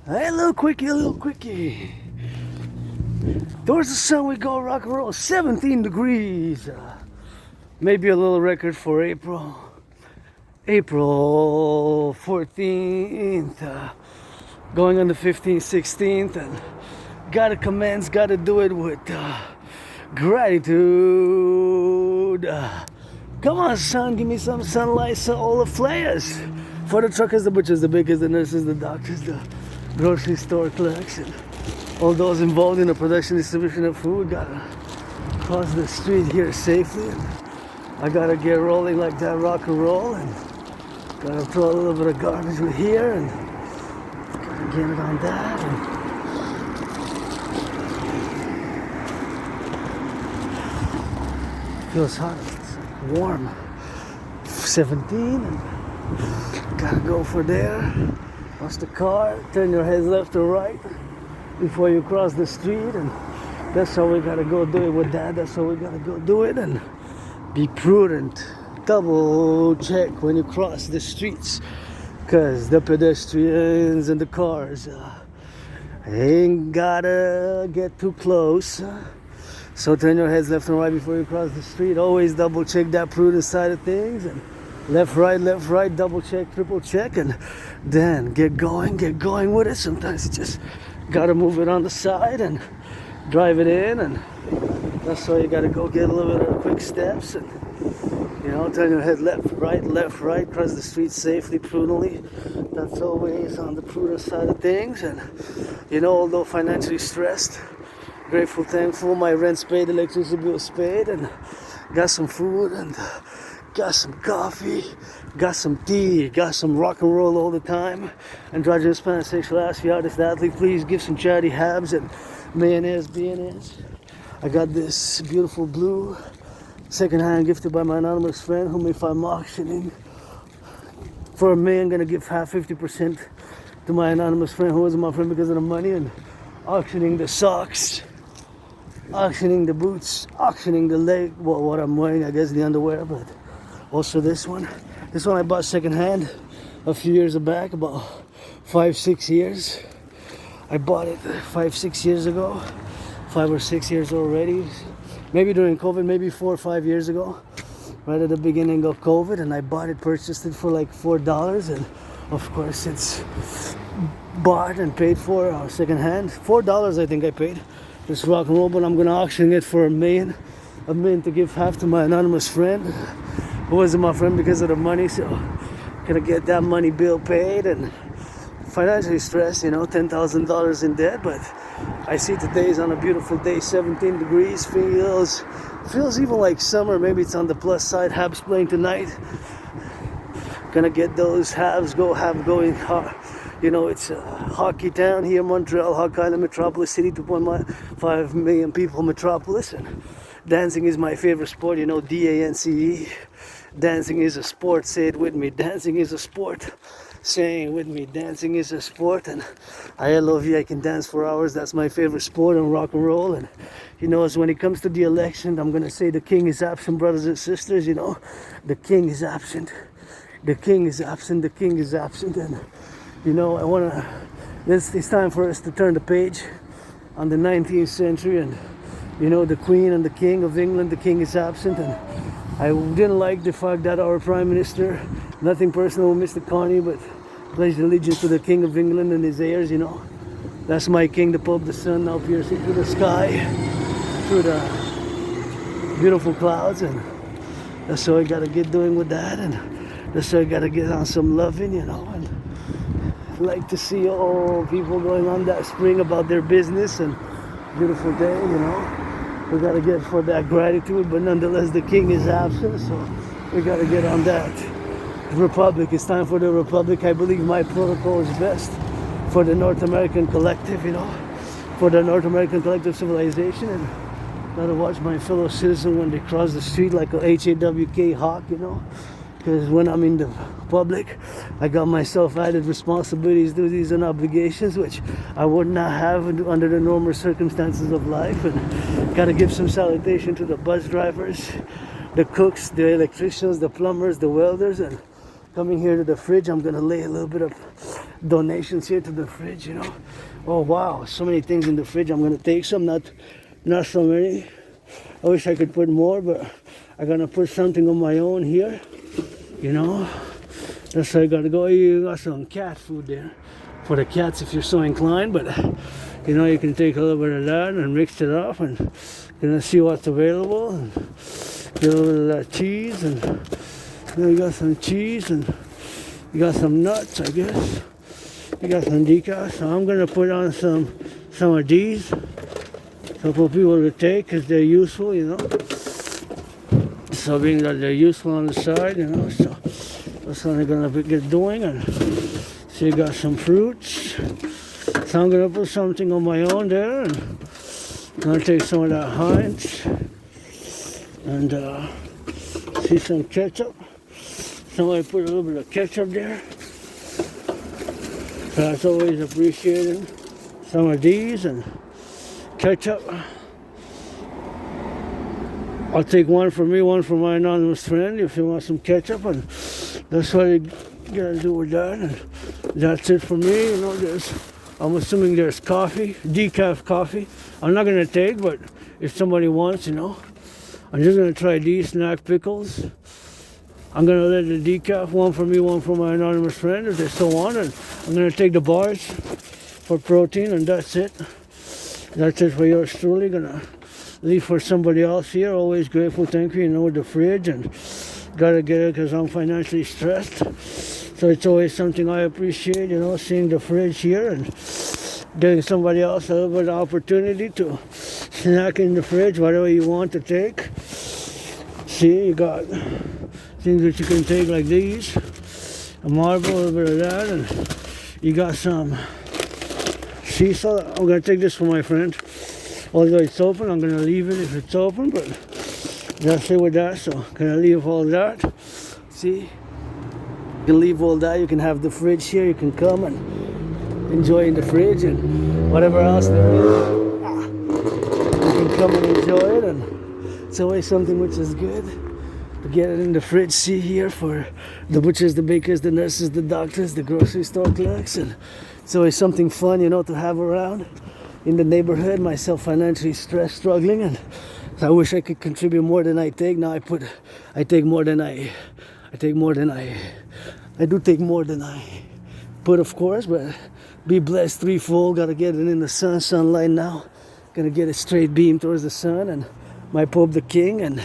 Hey, a little quickie. Towards the sun we go, rock and roll. 17 degrees. Maybe a little record for April. April 14th. Going on the 15th, 16th. And gotta commence, gotta do it with gratitude. Come on, son, give me some sunlight, so all the flares. For the truckers, the butchers, the bakers, the nurses, the doctors, the grocery store clerks, and all those involved in the production distribution of food, gotta cross the street here safely. And I gotta get rolling like that, rock and roll, and gotta throw a little bit of garbage with here, and gotta get it on that. And feels hot, it's warm. 17, and gotta go for there. Watch the car, turn your heads left or right before you cross the street, and that's how we gotta go do it with that. That's how we gotta go do it, and be prudent. Double check when you cross the streets, cause the pedestrians and the cars ain't gotta get too close. So turn your heads left and right before you cross the street. Always double check that prudent side of things, and left, right, double check, triple check, and then get going with it. Sometimes you just gotta move it on the side and drive it in, and that's why you gotta go get a little bit of quick steps, and turn your head left, right, cross the street safely, prudently. That's always on the prudent side of things. And although financially stressed, grateful, thankful, my rent's paid, electricity bill's paid, and got some food, and got some coffee, got some tea, got some rock and roll all the time. Androgynous, pansexual, ask the artist, athlete, please give some charity habs and mayonnaise, BNS. I got this beautiful blue secondhand gifted by my anonymous friend, whom if I'm auctioning for me, I'm gonna give half, 50% to my anonymous friend who wasn't my friend because of the money, and auctioning the socks, auctioning the boots, auctioning the leg, well, what I'm wearing, I guess the underwear, but also this one I bought secondhand a few years back, about 5-6 years. I bought it 5-6 years ago, 5 or 6 years already, maybe during COVID, maybe 4 or 5 years ago, right at the beginning of COVID, and I purchased it for like $4, and of course it's bought and paid for secondhand. $4 I think I paid. This rock and roll, but I'm gonna auction it for $1 million to give half to my anonymous friend who wasn't my friend because of the money. So gonna get that money bill paid, and financially stressed, $10,000 in debt, but I see today's on a beautiful day, 17 degrees, feels even like summer. Maybe it's on the plus side. Habs playing tonight. Gonna get those Habs going hard. It's a hockey town here, Montreal, Hockey Island metropolis city, 2.5 million people metropolis, and dancing is my favorite sport, DANCE. Dancing is a sport, say it with me, dancing is a sport. Saying it with me, dancing is a sport, and I love you, I can dance for hours, that's my favorite sport, and rock and roll. And as when it comes to the election, I'm gonna say the king is absent, brothers and sisters, the king is absent. The king is absent, the king is absent, and it's time for us to turn the page on the 19th century, and the Queen and the King of England, the king is absent, and I didn't like the fact that our Prime Minister, nothing personal with Mr. Carney, but pledged allegiance to the King of England and his heirs, That's my king, the Pope, the sun now piercing through the sky, through the beautiful clouds, and that's how I gotta get doing with that, and that's how I gotta get on some loving, and I'd like to see all people going on that spring about their business, and beautiful day, we gotta get for that gratitude, but nonetheless the king is absent, so we gotta get on that. Republic, it's time for the Republic. I believe my protocol is best for the North American Collective, for the North American Collective Civilization, and gotta watch my fellow citizen when they cross the street like a HAWK hawk, because when I'm in the public, I got myself added responsibilities, duties, and obligations which I would not have under the normal circumstances of life. And gotta give some salutation to the bus drivers, the cooks, the electricians, the plumbers, the welders. And coming here to the fridge, I'm gonna lay a little bit of donations here to the fridge, you know. Oh wow, so many things in the fridge. I'm gonna take some, not so many. I wish I could put more, but I'm gonna put something on my own here, you know. That's how I gotta go. You got some cat food there for the cats if you're so inclined, but you know, you can take a little bit of that and mix it up and gonna see what's available and get a little bit of that cheese, and you know, you got some cheese and you got some nuts, I guess. You got some decaf, so I'm gonna put on some of these so for people to take because they're useful, you know. So being that they're useful on the side, you know, so that's what I'm gonna get doing. And so you got some fruits. So I'm gonna put something on my own there, and I'm gonna take some of that Heinz and see some ketchup. Somebody put a little bit of ketchup there. So that's always appreciated. Some of these and ketchup. I'll take one for me, one for my anonymous friend if you want some ketchup, and that's what you gotta do with that. And that's it for me. You know, I'm assuming there's coffee, decaf coffee. I'm not gonna take, but if somebody wants, you know, I'm just gonna try these snack pickles. I'm gonna let the decaf, one for me, one for my anonymous friend if they still want it. I'm gonna take the bars for protein, and that's it. That's it for yours truly. Gonna leave for somebody else here. Always grateful, thank you, you know, with the fridge, and gotta get it because I'm financially stressed. So it's always something I appreciate, you know, seeing the fridge here and giving somebody else a little bit of opportunity to snack in the fridge, whatever you want to take. See, you got things that you can take like these, a marble, a little bit of that, and you got some sea salt. I'm gonna take this for my friend. Although it's open, I'm gonna leave it if it's open, but that's it with that. So gonna leave all that. See, you can leave all that. You can have the fridge here. You can come and enjoy in the fridge and whatever else there is. You can come and enjoy it, and it's always something which is good to get it in the fridge. See here for the butchers, the bakers, the nurses, the doctors, the grocery store clerks, and it's always something fun, you know, to have around in the neighborhood. Myself financially stressed, struggling, and I wish I could contribute more than I take. Now I take more than I do take more than I put, of course, but be blessed threefold. Gotta get it in the sunlight now. Gonna get a straight beam towards the sun, and my Pope the King, and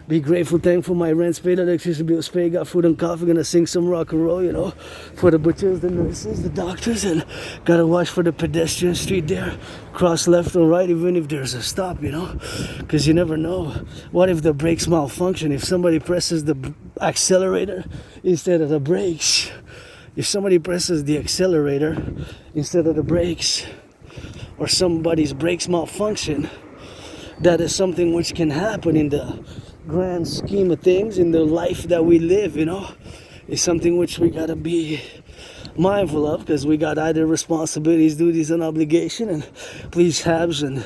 be grateful, thankful. My rent's paid, electricity bill's paid, got food and coffee. Gonna sing some rock and roll, you know, for the butchers, the nurses, the doctors, and gotta watch for the pedestrian street there. Cross left or right, even if there's a stop, you know, because you never know. What if the brakes malfunction? If somebody presses the accelerator instead of the brakes, if somebody presses the accelerator instead of the brakes, or somebody's brakes malfunction, that is something which can happen in the grand scheme of things, in the life that we live, you know. It's something which we gotta be mindful of, because we got either responsibilities, duties, and obligation. And please, Habs and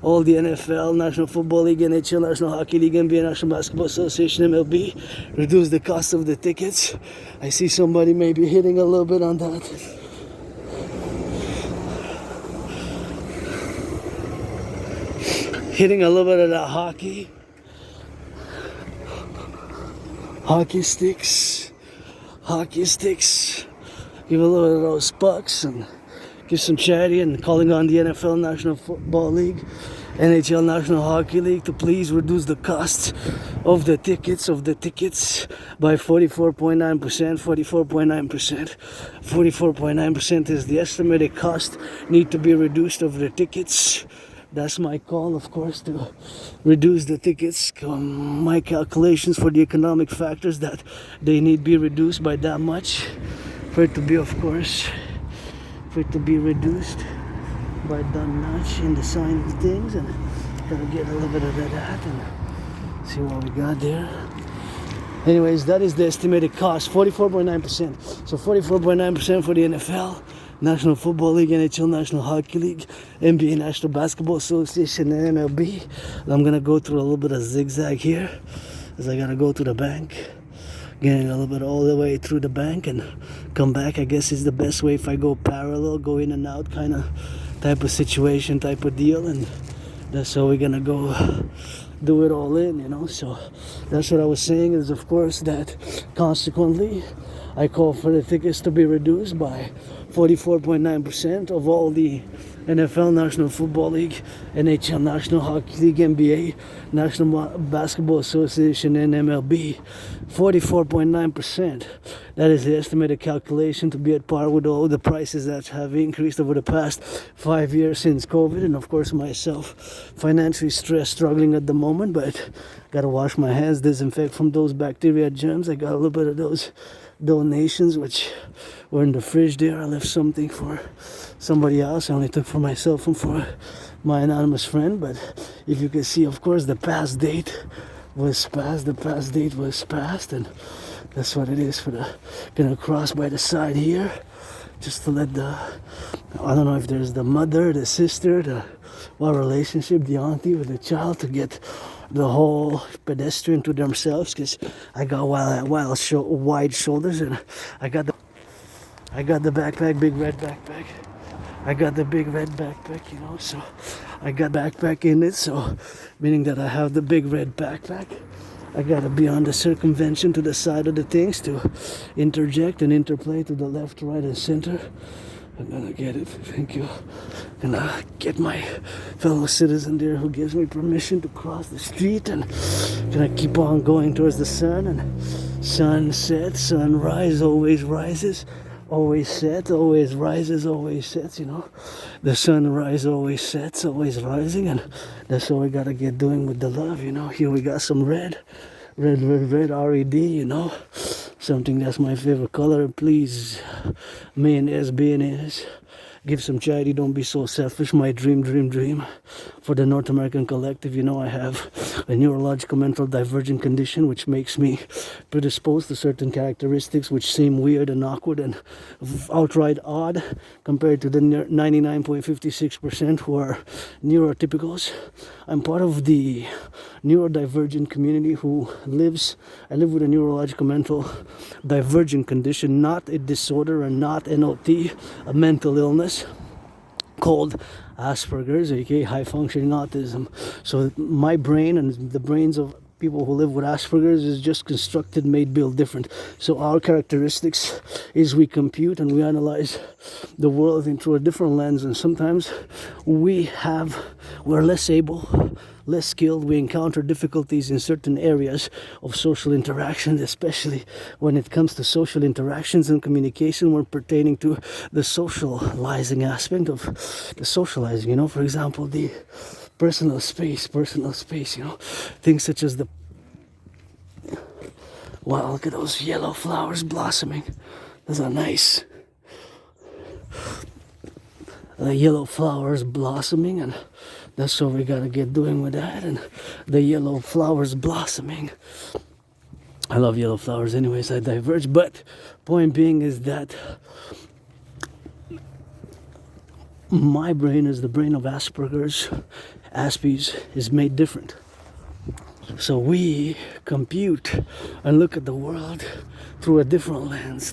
all the NFL, National Football League, NHL, National Hockey League, NBA, National Basketball Association, MLB, reduce the cost of the tickets. I see somebody maybe hitting a little bit on that. Hitting a little bit of that hockey sticks. Give a little bit of those pucks and give some charity, and calling on the NFL, National Football League, NHL, National Hockey League to please reduce the cost of the tickets by 44.9%. 44.9% is the estimated cost need to be reduced of the tickets. That's my call, of course, to reduce the tickets. My calculations for the economic factors that they need be reduced by that much for it to be, of course, for it to be reduced by that much in the sign of things. And gotta get a little bit of that and see what we got there. Anyways, that is the estimated cost, 44.9%. So 44.9% for the NFL, National Football League, NHL, National Hockey League, NBA, National Basketball Association, and MLB. I'm gonna go through a little bit of zigzag here, as I gotta go to the bank, getting a little bit all the way through the bank and come back. I guess is the best way if I go parallel, go in and out kind of type of situation, type of deal, and that's how we're gonna go do it all in, you know. So that's what I was saying, is of course that consequently I call for the tickets to be reduced by 44.9% of all the NFL, National Football League, NHL, National Hockey League, NBA, National Basketball Association, and MLB. 44.9%. That is the estimated calculation to be at par with all the prices that have increased over the past 5 years since COVID. And of course myself, financially stressed, struggling at the moment, but gotta wash my hands, disinfect from those bacteria, germs. I got a little bit of those donations which were in the fridge there. I left something for somebody else. I only took for myself and for my anonymous friend. But if you can see, of course, the past date was passed. And that's what it is. For the gonna cross by the side here just to let the, I don't know if there's the mother, the sister, the what relationship, the auntie with the child, to get the whole pedestrian to themselves, because I got wide shoulders, and I got the backpack, big red backpack. I got the big red backpack, you know, so I got backpack in it, so meaning that I have the big red backpack. I gotta be on the circumvention to the side of the things to interject and interplay to the left, right, and center. I'm gonna get it, thank you. Gonna get my fellow citizen there who gives me permission to cross the street, and gonna keep on going towards the sun. And sun sets, sunrise, always rises, always sets, always rises, always sets, you know. The sunrise always sets, always rising, and that's what we gotta get doing with the love, you know. Here we got some red, red, you know. Something that's my favorite color. Please, mayonnaise, billionaires, give some charity, don't be so selfish. My dream for the North American Collective. You know, I have a neurological mental divergent condition which makes me predisposed to certain characteristics which seem weird and awkward and outright odd compared to the 99.56% who are neurotypicals. I'm part of the neurodivergent community I live with a neurological mental divergent condition, not a disorder and not NOT, a mental illness called Asperger's, aka high functioning autism. So my brain and the brains of people who live with Asperger's is just constructed, made, built different. So our characteristics is we compute and we analyze the world through a different lens, and sometimes we're less able, less skilled. We encounter difficulties in certain areas of social interactions, especially when it comes to social interactions and communication when pertaining to the socializing aspect of the socializing, you know. For example, the personal space, you know, things such as wow, look at those yellow flowers blossoming. Those are nice. The yellow flowers blossoming, and that's what we gotta get doing with that. And the yellow flowers blossoming. I love yellow flowers anyways, I diverge, but point being is that my brain is the brain of Asperger's. Aspies is made different. So we compute and look at the world through a different lens.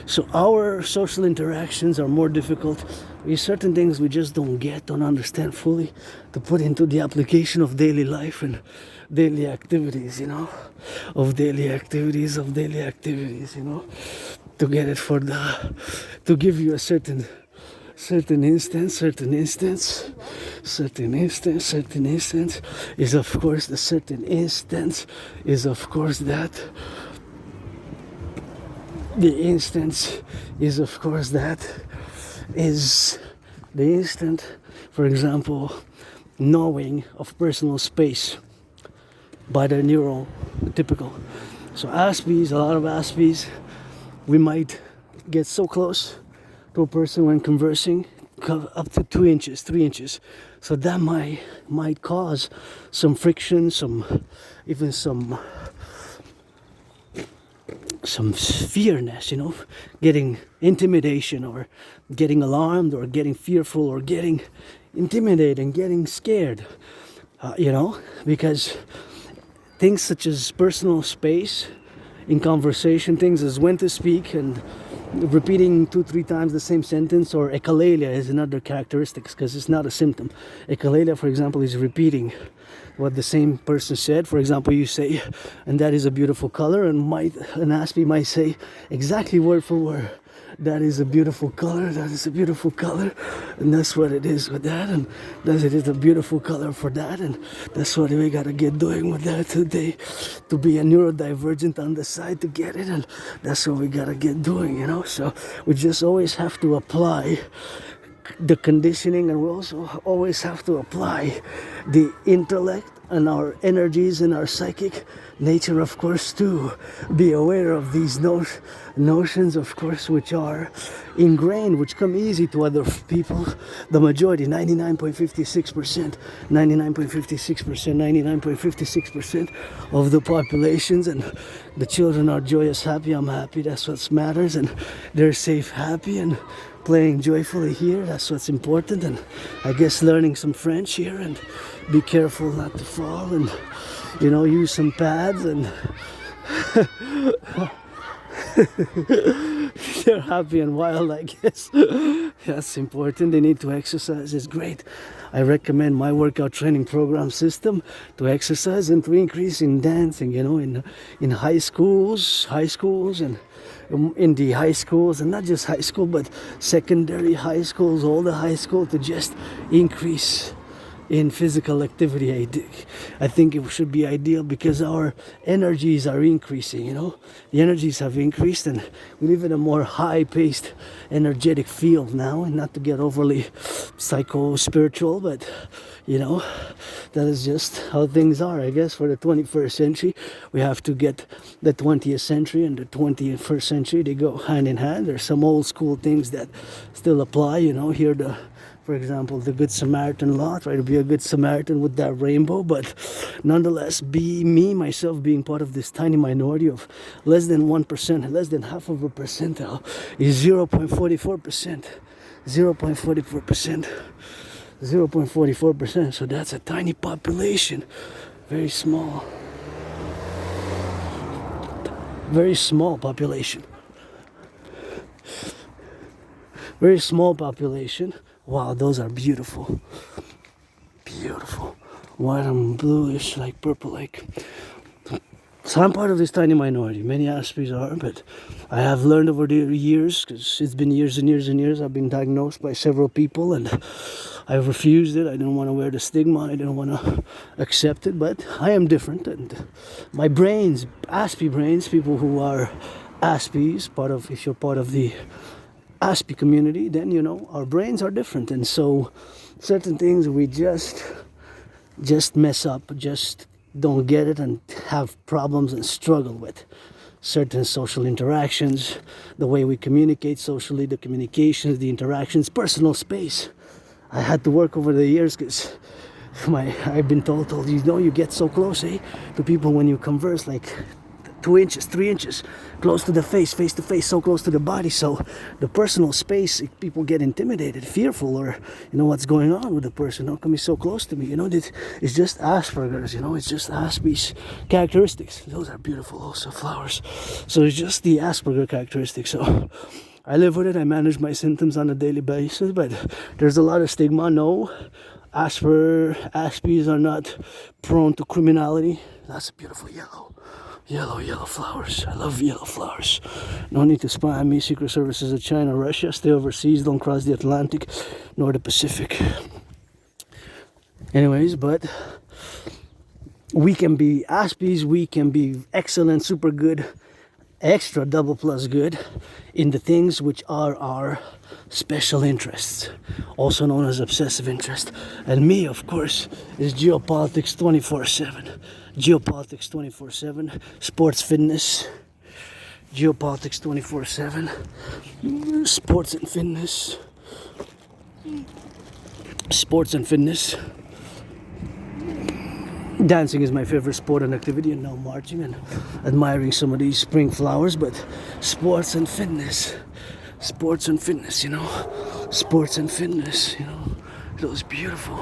So our social interactions are more difficult. There's certain things we just don't understand fully to put into the application of daily life and daily activities, you know, of daily activities, you know, to get it to give you a certain instance is of course the certain instance is of course that the instance is of course that is the instant, for example, knowing of personal space by the neurotypical. So Aspies, a lot of Aspies, we might get so close to a person when conversing, up to 2 inches, 3 inches. So that might cause some friction, some fearness, you know, getting intimidation or getting alarmed or getting fearful or getting intimidated and getting scared, you know, because things such as personal space in conversation things is when to speak, and repeating 2-3 times the same sentence, or echolalia is another characteristic because it's not a symptom. Echolalia, for example, is repeating what the same person said. For example, you say, and that is a beautiful color, and an aspie might say exactly word for word, that is a beautiful color, that is a beautiful color, and that's what it is with that, and that it is a beautiful color for that, and that's what we gotta get doing with that today, to be a neurodivergent on the side to get it, and that's what we gotta get doing, you know. So we just always have to apply the conditioning, and we also always have to apply the intellect and our energies and our psychic nature, of course, to be aware of these notions, of course, which are ingrained, which come easy to other people. The majority, 99.56%, 99.56% of the populations, and the children are joyous, happy, I'm happy, that's what matters, and they're safe, happy, and playing joyfully here, that's what's important. And I guess learning some French here, and be careful not to fall, and you know, use some pads, and they're happy and wild, I guess. That's important. They need to exercise, it's great. I recommend my workout training program system to exercise and to increase in dancing, you know, in high schools, and in the high schools, and not just high school, but secondary high schools, all the high school, to just increase in physical activity. I think it should be ideal because our energies are increasing, you know. The energies have increased, and we live in a more high-paced, energetic field now, and not to get overly psycho-spiritual, but you know, that is just how things are, I guess. For the 21st century, we have to get the 20th century and the 21st century, they go hand in hand. There's some old school things that still apply, you know. Here, for example, the Good Samaritan law, try to be a good Samaritan with that rainbow, but nonetheless, be me, myself, being part of this tiny minority of less than 1%, less than half of a percentile, is 0.44%, 0.44%. 0.44%, so that's a tiny population, very small population, very small population. Wow, those are beautiful, white and bluish, like purple, like. So I'm part of this tiny minority. Many aspies are, but I have learned over the years, because it's been years and years and years, I've been diagnosed by several people, and I refused it. I didn't want to wear the stigma. I didn't want to accept it, but I am different, and my brains, aspie brains, people who are aspies, if you're part of the aspie community, then you know, our brains are different, and so certain things we just mess up, just don't get it, and have problems and struggle with certain social interactions, the way we communicate socially, the communications, the interactions, personal space. I had to work over the years because I've been told, you know, you get so close, to people when you converse, like 2 inches, 3 inches, close to the face to face, so close to the body. So the personal space, people get intimidated, fearful, or you know, what's going on with the person? How come he's so close to me? You know, it's just Asperger's. You know, it's just Aspie's characteristics. Those are beautiful, also flowers. So it's just the Asperger characteristics. So I live with it. I manage my symptoms on a daily basis, but there's a lot of stigma. No, Aspies are not prone to criminality. That's a beautiful yellow flowers. I love yellow flowers. No need to spy on me. Secret services of China, Russia. Stay overseas. Don't cross the Atlantic nor the Pacific. Anyways, but we can be Aspies. We can be excellent, super good, extra double plus good in the things which are our special interests, also known as obsessive interest. And me, of course, is geopolitics 24/7. Geopolitics 24/7, sports, fitness, geopolitics 24/7, sports and fitness, Dancing is my favorite sport and activity, and now marching and admiring some of these spring flowers, but sports and fitness, you know, those beautiful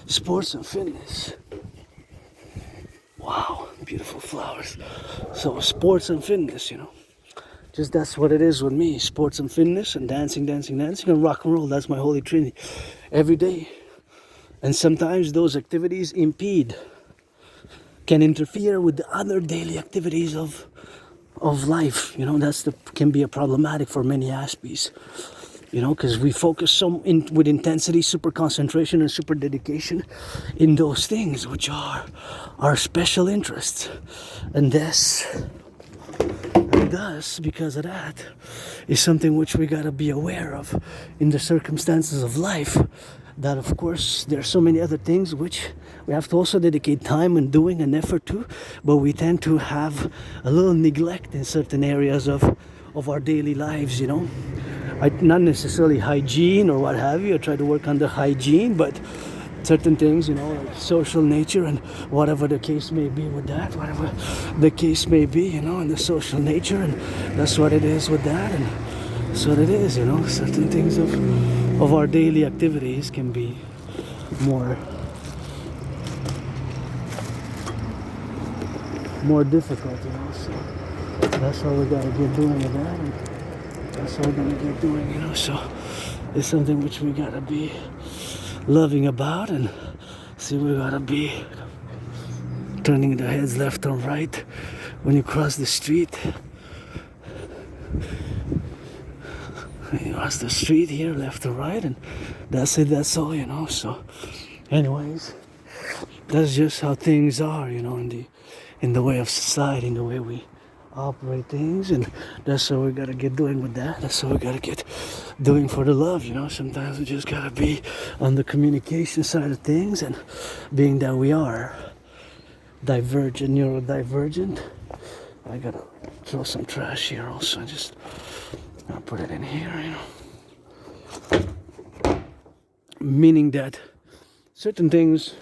sports and fitness. Wow, beautiful flowers. So sports and fitness, you know. Just that's what it is with me. Sports and fitness and dancing, and rock and roll. That's my holy trinity. Every day. And sometimes those activities can interfere with the other daily activities of life. You know, can be a problematic for many aspects. You know, because we focus with intensity, super concentration, and super dedication in those things which are our special interests. And thus, because of that, is something which we gotta be aware of in the circumstances of life. That, of course, there are so many other things which we have to also dedicate time and doing an effort to, but we tend to have a little neglect in certain areas of our daily lives, you know. Not necessarily hygiene or what have you. I try to work on the hygiene, but certain things, you know, like social nature and whatever the case may be with that, whatever the case may be, you know, and the social nature, and that's what it is with that, and that's what it is, you know. Certain things of our daily activities can be more difficult, you know. So that's how we gotta get doing with that, and that's how we're gonna get doing, you know. So it's something which we gotta be loving about, and see, we gotta be turning the heads left and right when you cross the street. You cross the street here, left and right, and that's it, that's all, you know. So anyways, that's just how things are, you know, in the way of society, in the way we operate things, and that's how we gotta get doing with that. That's how we gotta get doing for the love, you know. Sometimes we just gotta be on the communication side of things, and being that we are divergent, neurodivergent, I gotta throw some trash here also. I'll put it in here, you know. Meaning that certain things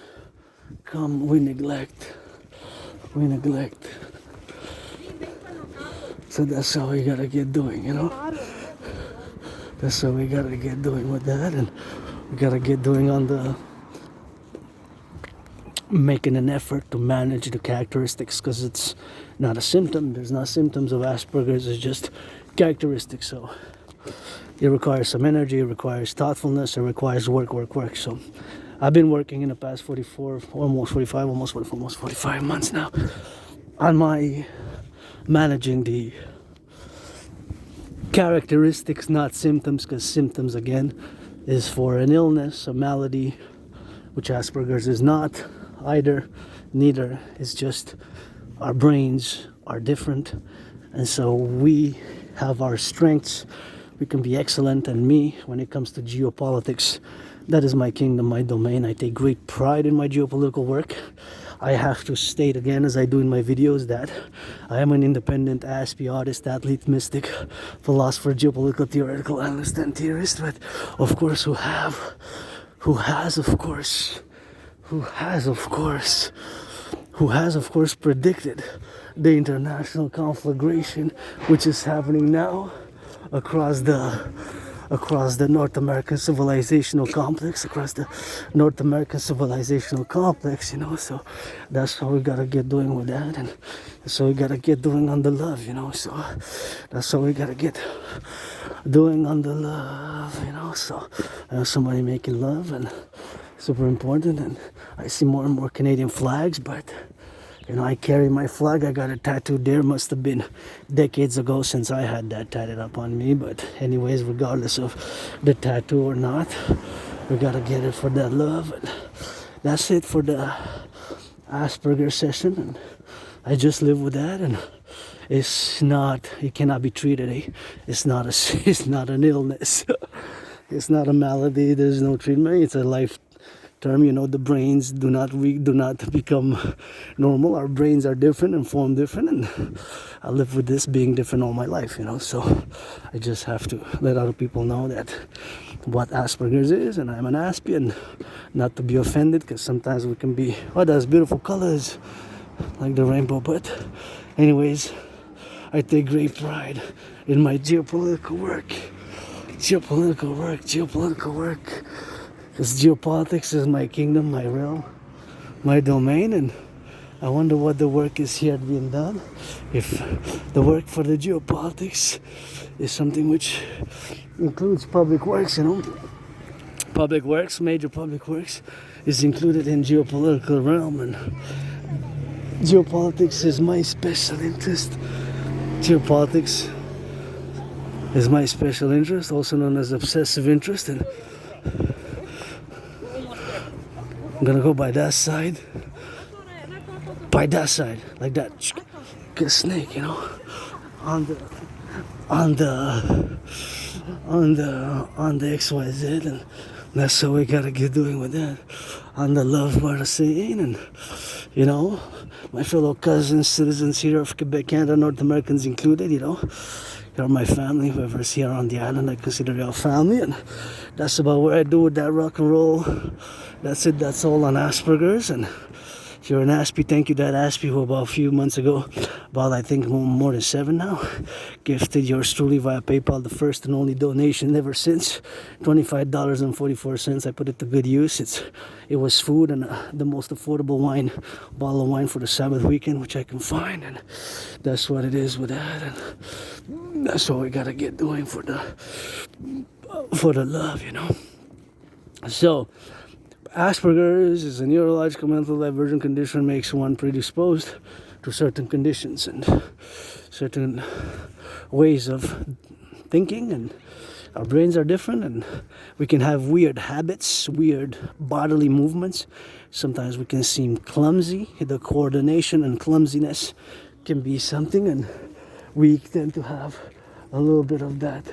we neglect. So that's how we gotta get doing, you know. That's how we gotta get doing with that, and we gotta get doing on the making an effort to manage the characteristics, because it's not a symptom. There's not symptoms of Asperger's, it's just characteristics. So it requires some energy, it requires thoughtfulness, it requires work. So I've been working in the past 45 months now on my managing the characteristics, not symptoms, because symptoms again is for an illness, a malady, which Asperger's is not neither. It's just our brains are different, and so we have our strengths. We can be excellent, and me, when it comes to geopolitics, that is my kingdom, my domain. I take great pride in my geopolitical work. I have to state again, as I do in my videos, that I am an independent ASPE artist, athlete, mystic, philosopher, geopolitical theoretical analyst, and theorist, but of course who has of course predicted the international conflagration which is happening now across the North American civilizational complex, you know. So that's how we gotta get doing with that, and so we gotta get doing on the love, you know. So that's how we gotta get doing on the love, you know. So somebody making love, and super important, and I see more and more Canadian flags, but you know, I carry my flag. I got it tattooed there. Must have been decades ago since I had that tatted up on me. But anyways, regardless of the tattoo or not, we gotta get it for that love. And that's it for the Asperger session. And I just live with that. And it cannot be treated. It's not an illness. It's not a malady. There's no treatment. It's a life term, you know. The brains do not become normal. Our brains are different and form different, and I live with this being different all my life, you know. So I just have to let other people know that what Asperger's is, and I'm an Aspie, and not to be offended, because sometimes we can be, oh, that's beautiful colors like the rainbow. But anyways, I take great pride in my geopolitical work, because geopolitics is my kingdom, my realm, my domain, and I wonder what the work is here being done. If the work for the geopolitics is something which includes public works, public works, major public works is included in geopolitical realm, and geopolitics is my special interest. Geopolitics is my special interest, also known as obsessive interest, and I'm gonna go by that side. By that side, like that, like a snake, on the XYZ, and that's how we gotta get doing with that. On the love part of saying, and my fellow cousins, citizens here of Quebec, Canada, North Americans included, you're my family. Whoever's here on the island, I consider your family, and that's about what I do with that rock and roll. That's it. That's all on Asperger's. And if you're an Aspie, thank you, that Aspie who about a few months ago, about I think more than 7 now, gifted yours truly via PayPal the first and only donation ever since, $25.44. I put it to good use. It was food and the most affordable bottle of wine for the Sabbath weekend, which I can find, and that's what it is with that, and that's what we gotta get doing for the love, So, Asperger's is a neurological mental divergent condition, makes one predisposed to certain conditions and certain ways of thinking, and our brains are different, and we can have weird habits, weird bodily movements. Sometimes we can seem clumsy. The coordination and clumsiness can be something, and we tend to have a little bit of that.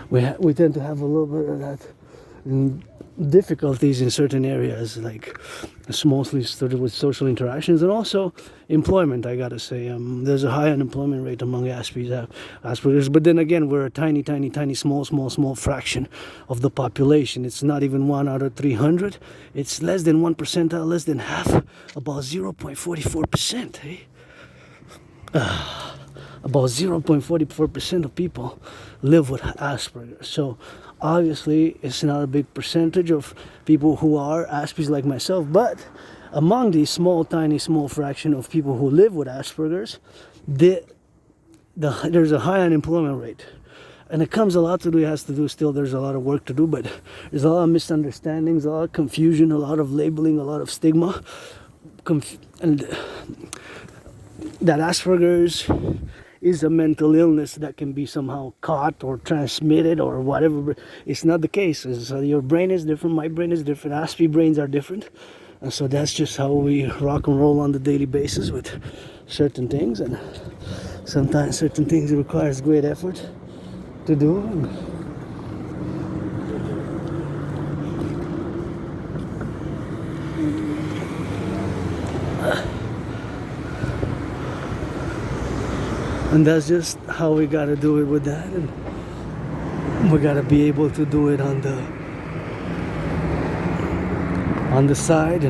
We tend to have a little bit of that difficulties in certain areas, like it's mostly started with social interactions and also employment. I gotta say, there's a high unemployment rate among Asperger's, but then again, we're a tiny, small fraction of the population. It's not even 1 out of 300. It's less than 1%, less than half, about 0.44%. About 0.44% of people live with Asperger's. So obviously it's not a big percentage of people who are Aspies like myself, but among these small fraction of people who live with Asperger's, there's a high unemployment rate. And it has to do still, there's a lot of work to do, but there's a lot of misunderstandings, a lot of confusion, a lot of labeling, a lot of stigma, and that Asperger's is a mental illness that can be somehow caught or transmitted or whatever. It's not the case. Your brain is different, my brain is different, Aspie brains are different. And so that's just how we rock and roll on the daily basis with certain things. And sometimes certain things requires great effort to do. And that's just how we gotta do it with that, and we gotta be able to do it on the side,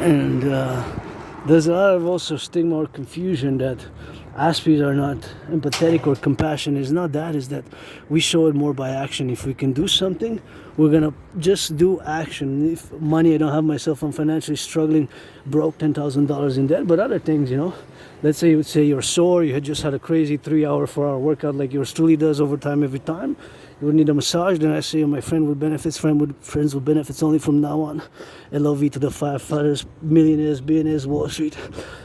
And there's a lot of also stigma or confusion that Aspies are not empathetic or compassion. Is not that, is that we show it more by action. If we can do something, we're gonna just do action. If money, I don't have myself, I'm financially struggling, broke, $10,000 in debt, but other things, let's say you would say you're sore, you had just had a crazy 3-hour, 4-hour workout like yours truly does overtime every time, you would need a massage. Then I say my friend with benefits, friends with benefits only from now on. LOV to the firefighters, millionaires, billionaires, Wall Street.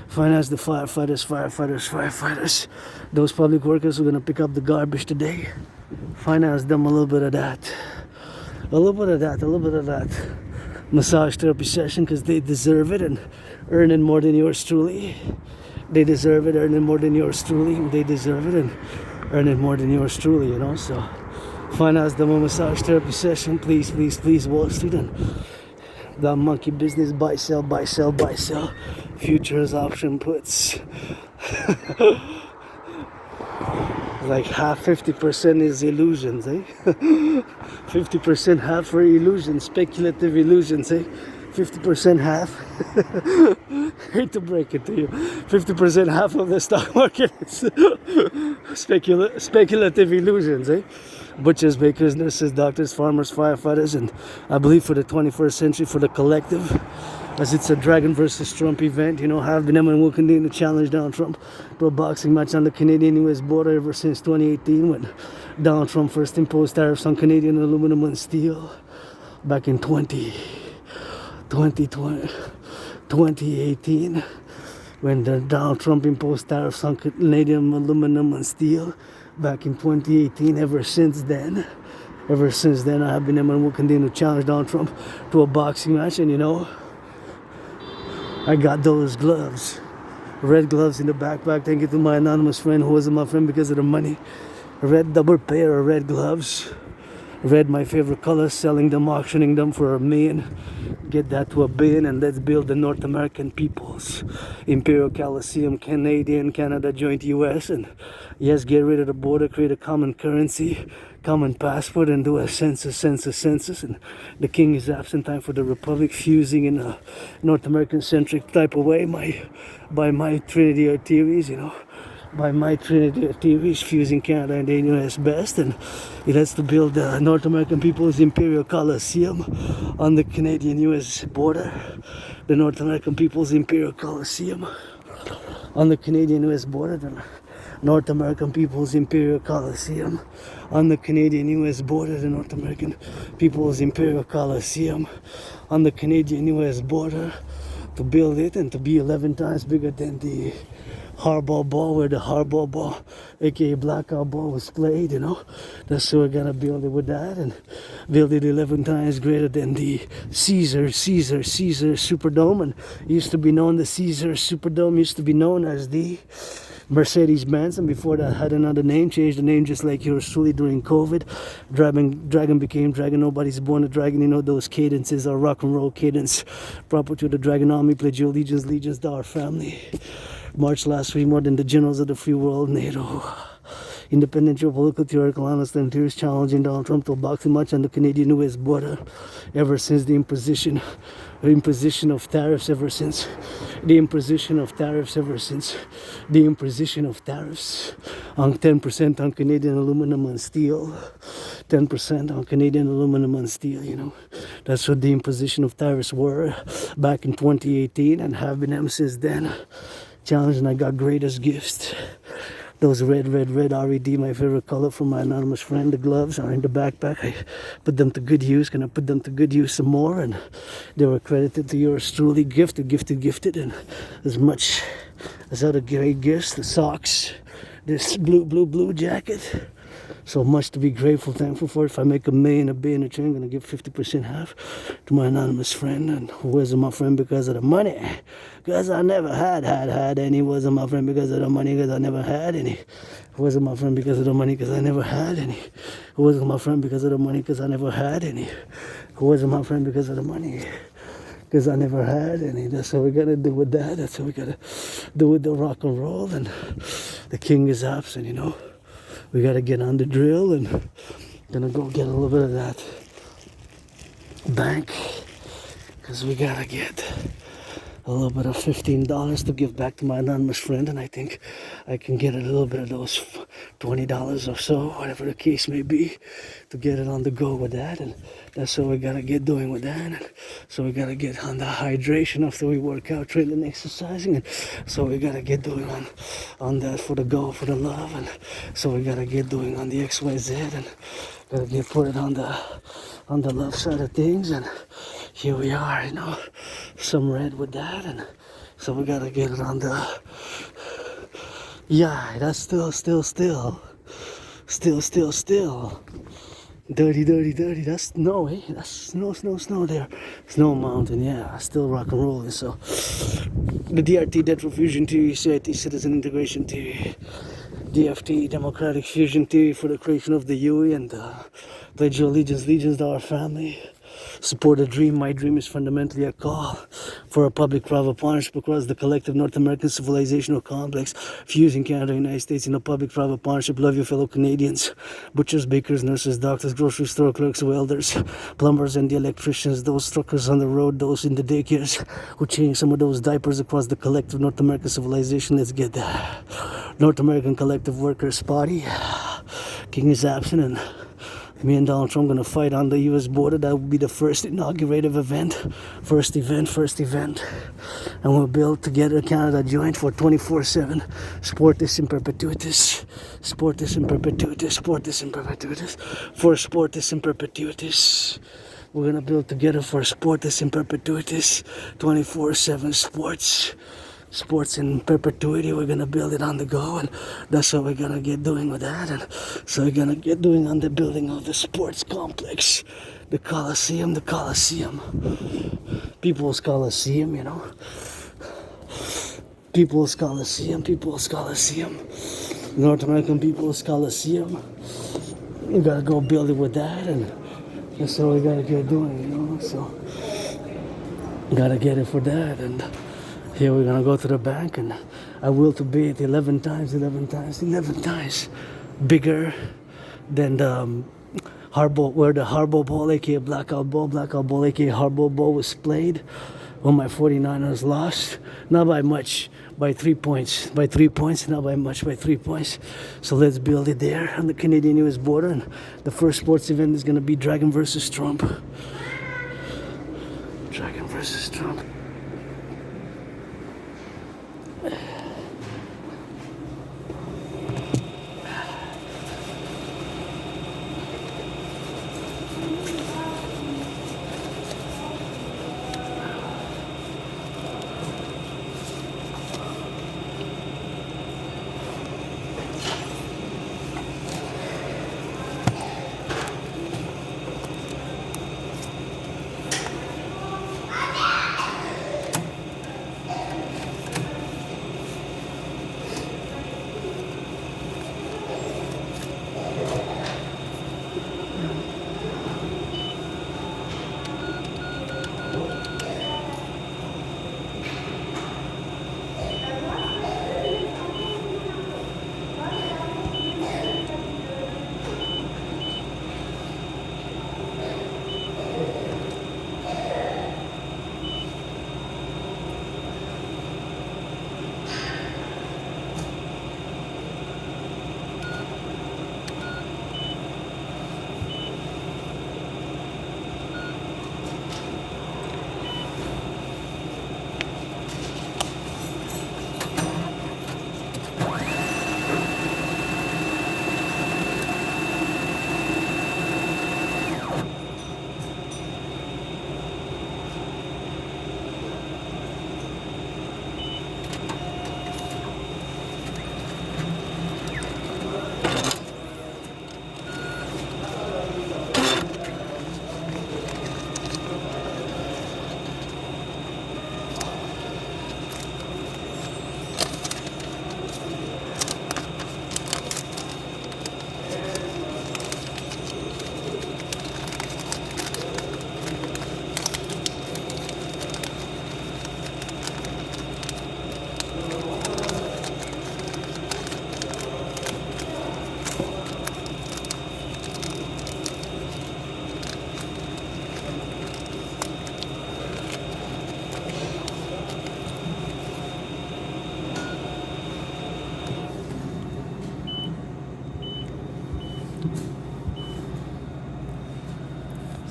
Finance the firefighters. Those public workers who are gonna pick up the garbage today. Finance them a little bit of that. Massage therapy session, because they deserve it and earning more than yours truly. They deserve it, earning more than yours truly. They deserve it and earning more than yours truly, So finance them a massage therapy session, please, Wall Street. And the monkey business, buy, sell. Futures, option puts. Like half, 50% is illusions, 50% half for illusions, speculative illusions, 50% half. hate to break it to you, 50%, half of the stock market is speculative illusions, eh? Butchers, bakers, nurses, doctors, farmers, firefighters, and I believe for the 21st century, for the collective, as it's a Dragon versus Trump event, you know, have been and will continue to challenge Donald Trump to a boxing match on the Canadian-US border ever since 2018, when Donald Trump first imposed tariffs on Canadian aluminum and steel back in 2018, when Donald Trump imposed tariffs on Canadian aluminum and steel back in 2018. Ever since then, I have been and will continue to challenge Donald Trump to a boxing match. And you know, I got those gloves, red gloves in the backpack. Thank you to my anonymous friend who wasn't my friend because of the money. A red double pair of red gloves. Red, my favorite color, selling them, auctioning them for $1 million. Get that to $1 billion, and let's build the North American peoples. Imperial Coliseum, Canadian, Canada, joint US, and yes, get rid of the border, create a common currency, common passport, and do a census. And the king is absent. Time for the republic, fusing in a North American centric type of way. By my Trinity of theories, you know. By my Trinity of theories, fusing Canada and the US best, and it has to build the North American People's Imperial Coliseum on the Canadian-US border. The North American People's Imperial Coliseum on the Canadian-US border. The North American People's Imperial Coliseum on the Canadian-US border. The North American People's Imperial Coliseum on the Canadian-US border. To build it and to be 11 times bigger than the hardball ball, where the hardball ball, aka blackout ball, was played, you know. That's so we're gonna build it with that, and build it 11 times greater than the Caesar Superdome. And used to be known, the Caesar Superdome used to be known as the Mercedes-Benz, and before that had another name, changed the name just like yours truly during COVID. Dragon became Dragon. Nobody's born a dragon. You know, those cadences are rock and roll cadence proper to the Dragon Army. Pledge your allegiance to our family. March last week more than the generals of the free world, NATO. Independent geopolitical theoretical honest and theories challenging Donald Trump to a boxing match on the Canadian-US border ever since the imposition of tariffs, ever since the imposition of tariffs on 10% on Canadian aluminum and steel. 10% on Canadian aluminum and steel, you know. That's what the imposition of tariffs were back in 2018, and have been ever since then. Challenge, and I got greatest gifts. Those red RED, my favorite color, from my anonymous friend. The gloves are in the backpack. I put them to good use. Gonna put them to good use some more, and they were credited to yours truly. Gifted, and as much as other great gifts. The socks, this blue jacket. So much to be grateful, thankful for. If I make $1 million, $1 billion, I'm gonna give 50% half to my anonymous friend, and who wasn't my friend because of the money. Because I never had any. Wasn't my friend because of the money, because I never had any. Wasn't my friend because of the money, because I never had any. Who wasn't my friend because of the money, because I never had any. Who wasn't my friend because of the money, because I never had any. That's what we gotta do with that. That's what we gotta do with the rock and roll. And the king is absent, you know. We gotta get on the drill, and gonna go get a little bit of that bank, because we gotta get a little bit of $15 to give back to my anonymous friend, and I think I can get a little bit of those $20 or so, whatever the case may be, to get it on the go with that. And that's what we gotta get doing with that. And so we gotta get on the hydration after we work out, training, exercising, and so we gotta get doing on that for the go, for the love. And so we gotta get doing on the XYZ, and gotta get put it on the left side of things. And here we are, you know, some red with that, and so we gotta get it on the, yeah, that's still dirty, that's snow, eh? That's snow there, snow mountain, yeah, still rock and rolling. So the DRT, Debt Fusion Theory, CIT, Citizen Integration Theory, DFT, Democratic Fusion Theory for the creation of the UE, and pledge your allegiance to our family. Support a dream. My dream is fundamentally a call for a public-private partnership across the collective North American civilizational complex, fusing Canada and the United States in a public-private partnership. Love your fellow Canadians, butchers, bakers, nurses, doctors, grocery store clerks, welders, plumbers, and the electricians, those truckers on the road, those in the daycares who change some of those diapers across the collective North American civilization. Let's get that. North American collective workers party. King is absent, and me and Donald Trump gonna fight on the U.S. border. That will be the first inaugurative event. First event. And we'll build together Canada joint for 24/7. Sport this in perpetuities. Sport this in perpetuities. Sport this in perpetuities. For sport this in perpetuities. We're gonna build together for sport this in perpetuities. 24/7 sports. Sports in perpetuity. We're gonna build it on the go, and that's what we're gonna get doing with that. And so we're gonna get doing on the building of the sports complex, the Coliseum, People's Coliseum, you know, People's Coliseum, North American People's Coliseum. You gotta go build it with that, and that's what we gotta get doing, you know. So gotta get it for that. And here we're gonna go to the bank, and I will to be it 11 times bigger than the Hardball, where the Hardball Bowl, aka Blackout Bowl, aka Hardball Bowl was played when my 49ers lost. Not by much, by 3 points. Not by much, by 3 points. So let's build it there on the Canadian-US border. And the first sports event is gonna be Dragon versus Trump. Dragon versus Trump.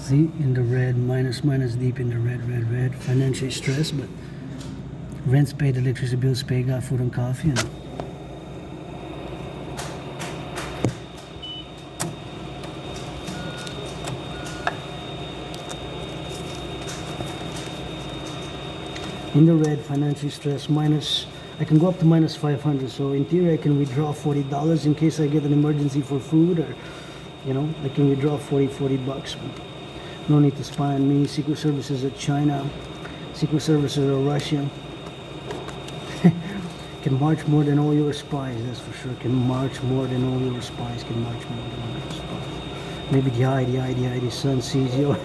See, in the red, minus deep in the red. Financially stressed, but rent's paid, electricity bills paid, got food and coffee, and in the red, financially stressed, minus, I can go up to minus 500, so in theory I can withdraw $40 in case I get an emergency for food, or, you know, I can withdraw 40 bucks. No need to spy on me. Secret services are China. Secret services are Russia. Can march more than all your spies, that's for sure. Can march more than all your spies. Maybe the eye, sun sees you.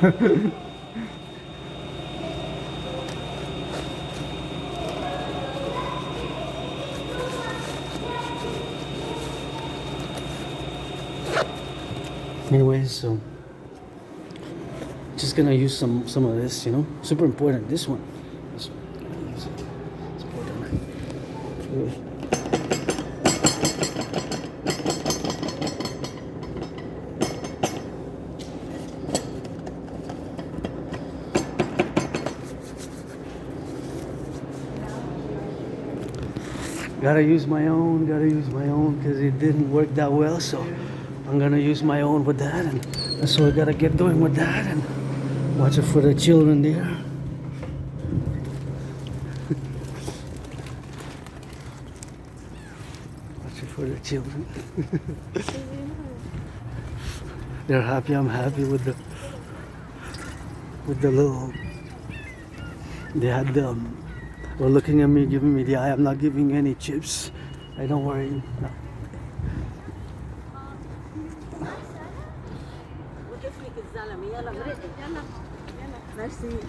Anyways, so just gonna use some of this, you know, super important. This one, use it. It's important. Gotta use my own because it didn't work that well, so I'm gonna use my own with that, and so I gotta get going with that and watch it for the children there. Watch it for the children. They're happy, I'm happy with the little, they had were looking at me, giving me the eye. I'm not giving any chips. I don't worry. No.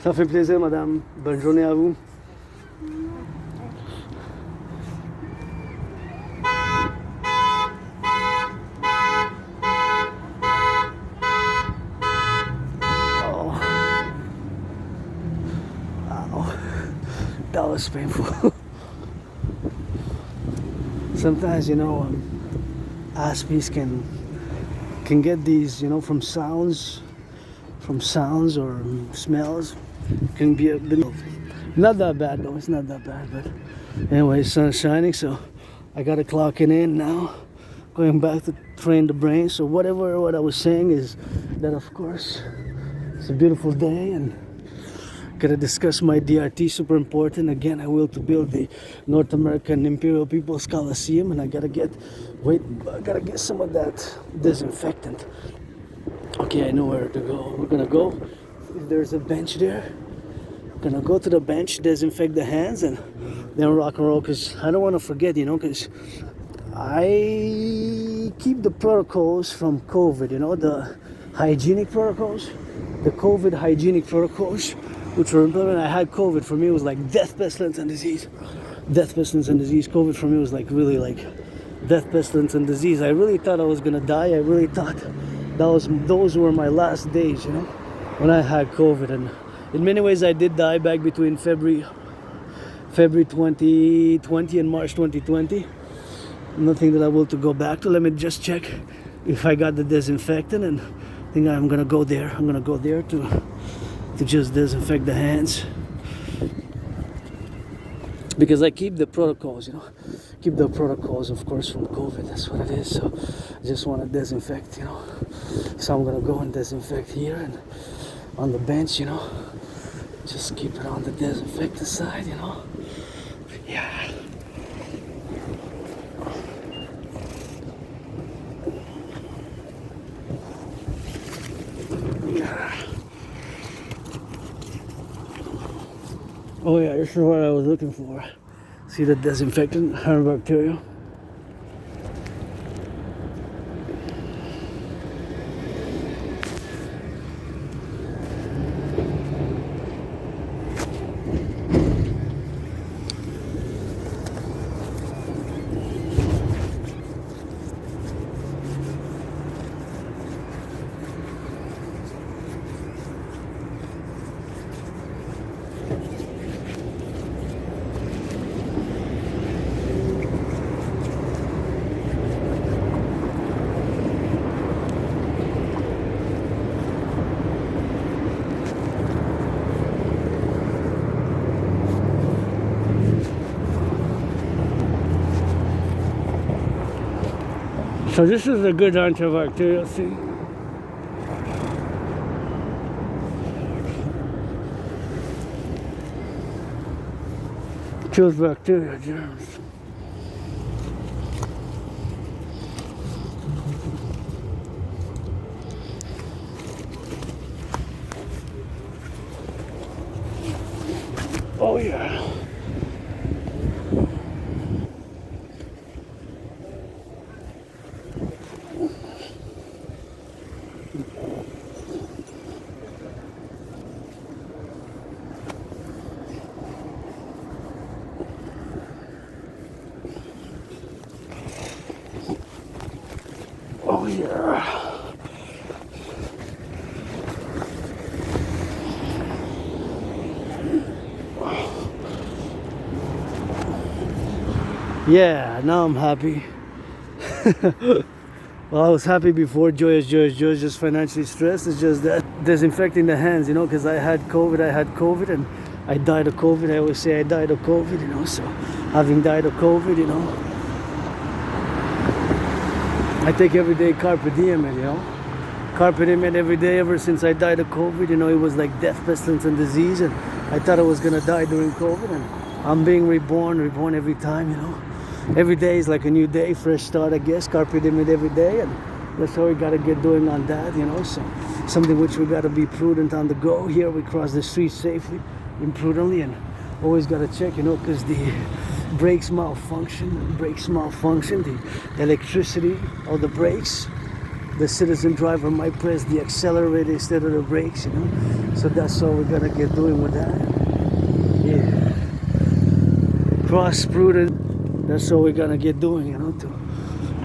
Ça fait plaisir, madame. Bonne journée à vous. Oh. Wow. That was painful. Sometimes, you know, aspies can get these, you know, from sounds or smells. Can be a bit, not that bad though. It's not that bad, but anyway, sun's shining, so I gotta clock it in now. Going back to train the brain. So what I was saying is that, of course, it's a beautiful day and gotta discuss my DRT, super important. Again, I will to build the North American Imperial People's Coliseum, and I gotta get some of that disinfectant. Okay, I know where to go. We're gonna go. There's a bench there. Gonna go to the bench, disinfect the hands, and then rock and roll. Cause I don't want to forget, you know, cause I keep the protocols from COVID. You know, the hygienic protocols, the COVID hygienic protocols, which were implemented. I had COVID. For me, it was like death, pestilence, and disease. Death, pestilence, and disease. COVID for me was like really like death, pestilence, and disease. I really thought I was gonna die. I really thought those were my last days, you know, when I had COVID. And in many ways I did die back between February 2020 and March 2020. Nothing that I will to go back to. Let me just check if I got the disinfectant, and I think I'm gonna go there. I'm gonna go there to just disinfect the hands, because I keep the protocols, you know, keep the protocols, of course, from COVID. That's what it is. So I just want to disinfect, you know. So I'm gonna go and disinfect here and on the bench, you know. Just keep it on the disinfectant side, you know. Yeah. Oh yeah, this is what I was looking for. See the disinfectant, antibacterial. So this is a good antibacterial thing. Kills bacteria, germs. Oh yeah. Oh yeah. Yeah, now I'm happy. Well, I was happy before, joyous, just financially stressed. It's just that disinfecting the hands, because I had COVID, and I died of COVID. I always say I died of COVID, so having died of COVID, I take every day carpe diem, carpe diem every day ever since I died of COVID. It was like death, pestilence, and disease, and I thought I was gonna die during COVID, and I'm being reborn every time, Every day is like a new day, fresh start, I guess. Carpe diem every day, and that's how we gotta get doing on that, So something which we gotta be prudent on the go. Here we cross the street safely, imprudently, and always gotta check, because the brakes malfunction, the electricity of the brakes. The citizen driver might press the accelerator instead of the brakes, So that's all we gotta get doing with that. Yeah. Cross prudent. That's all we're gonna get doing, to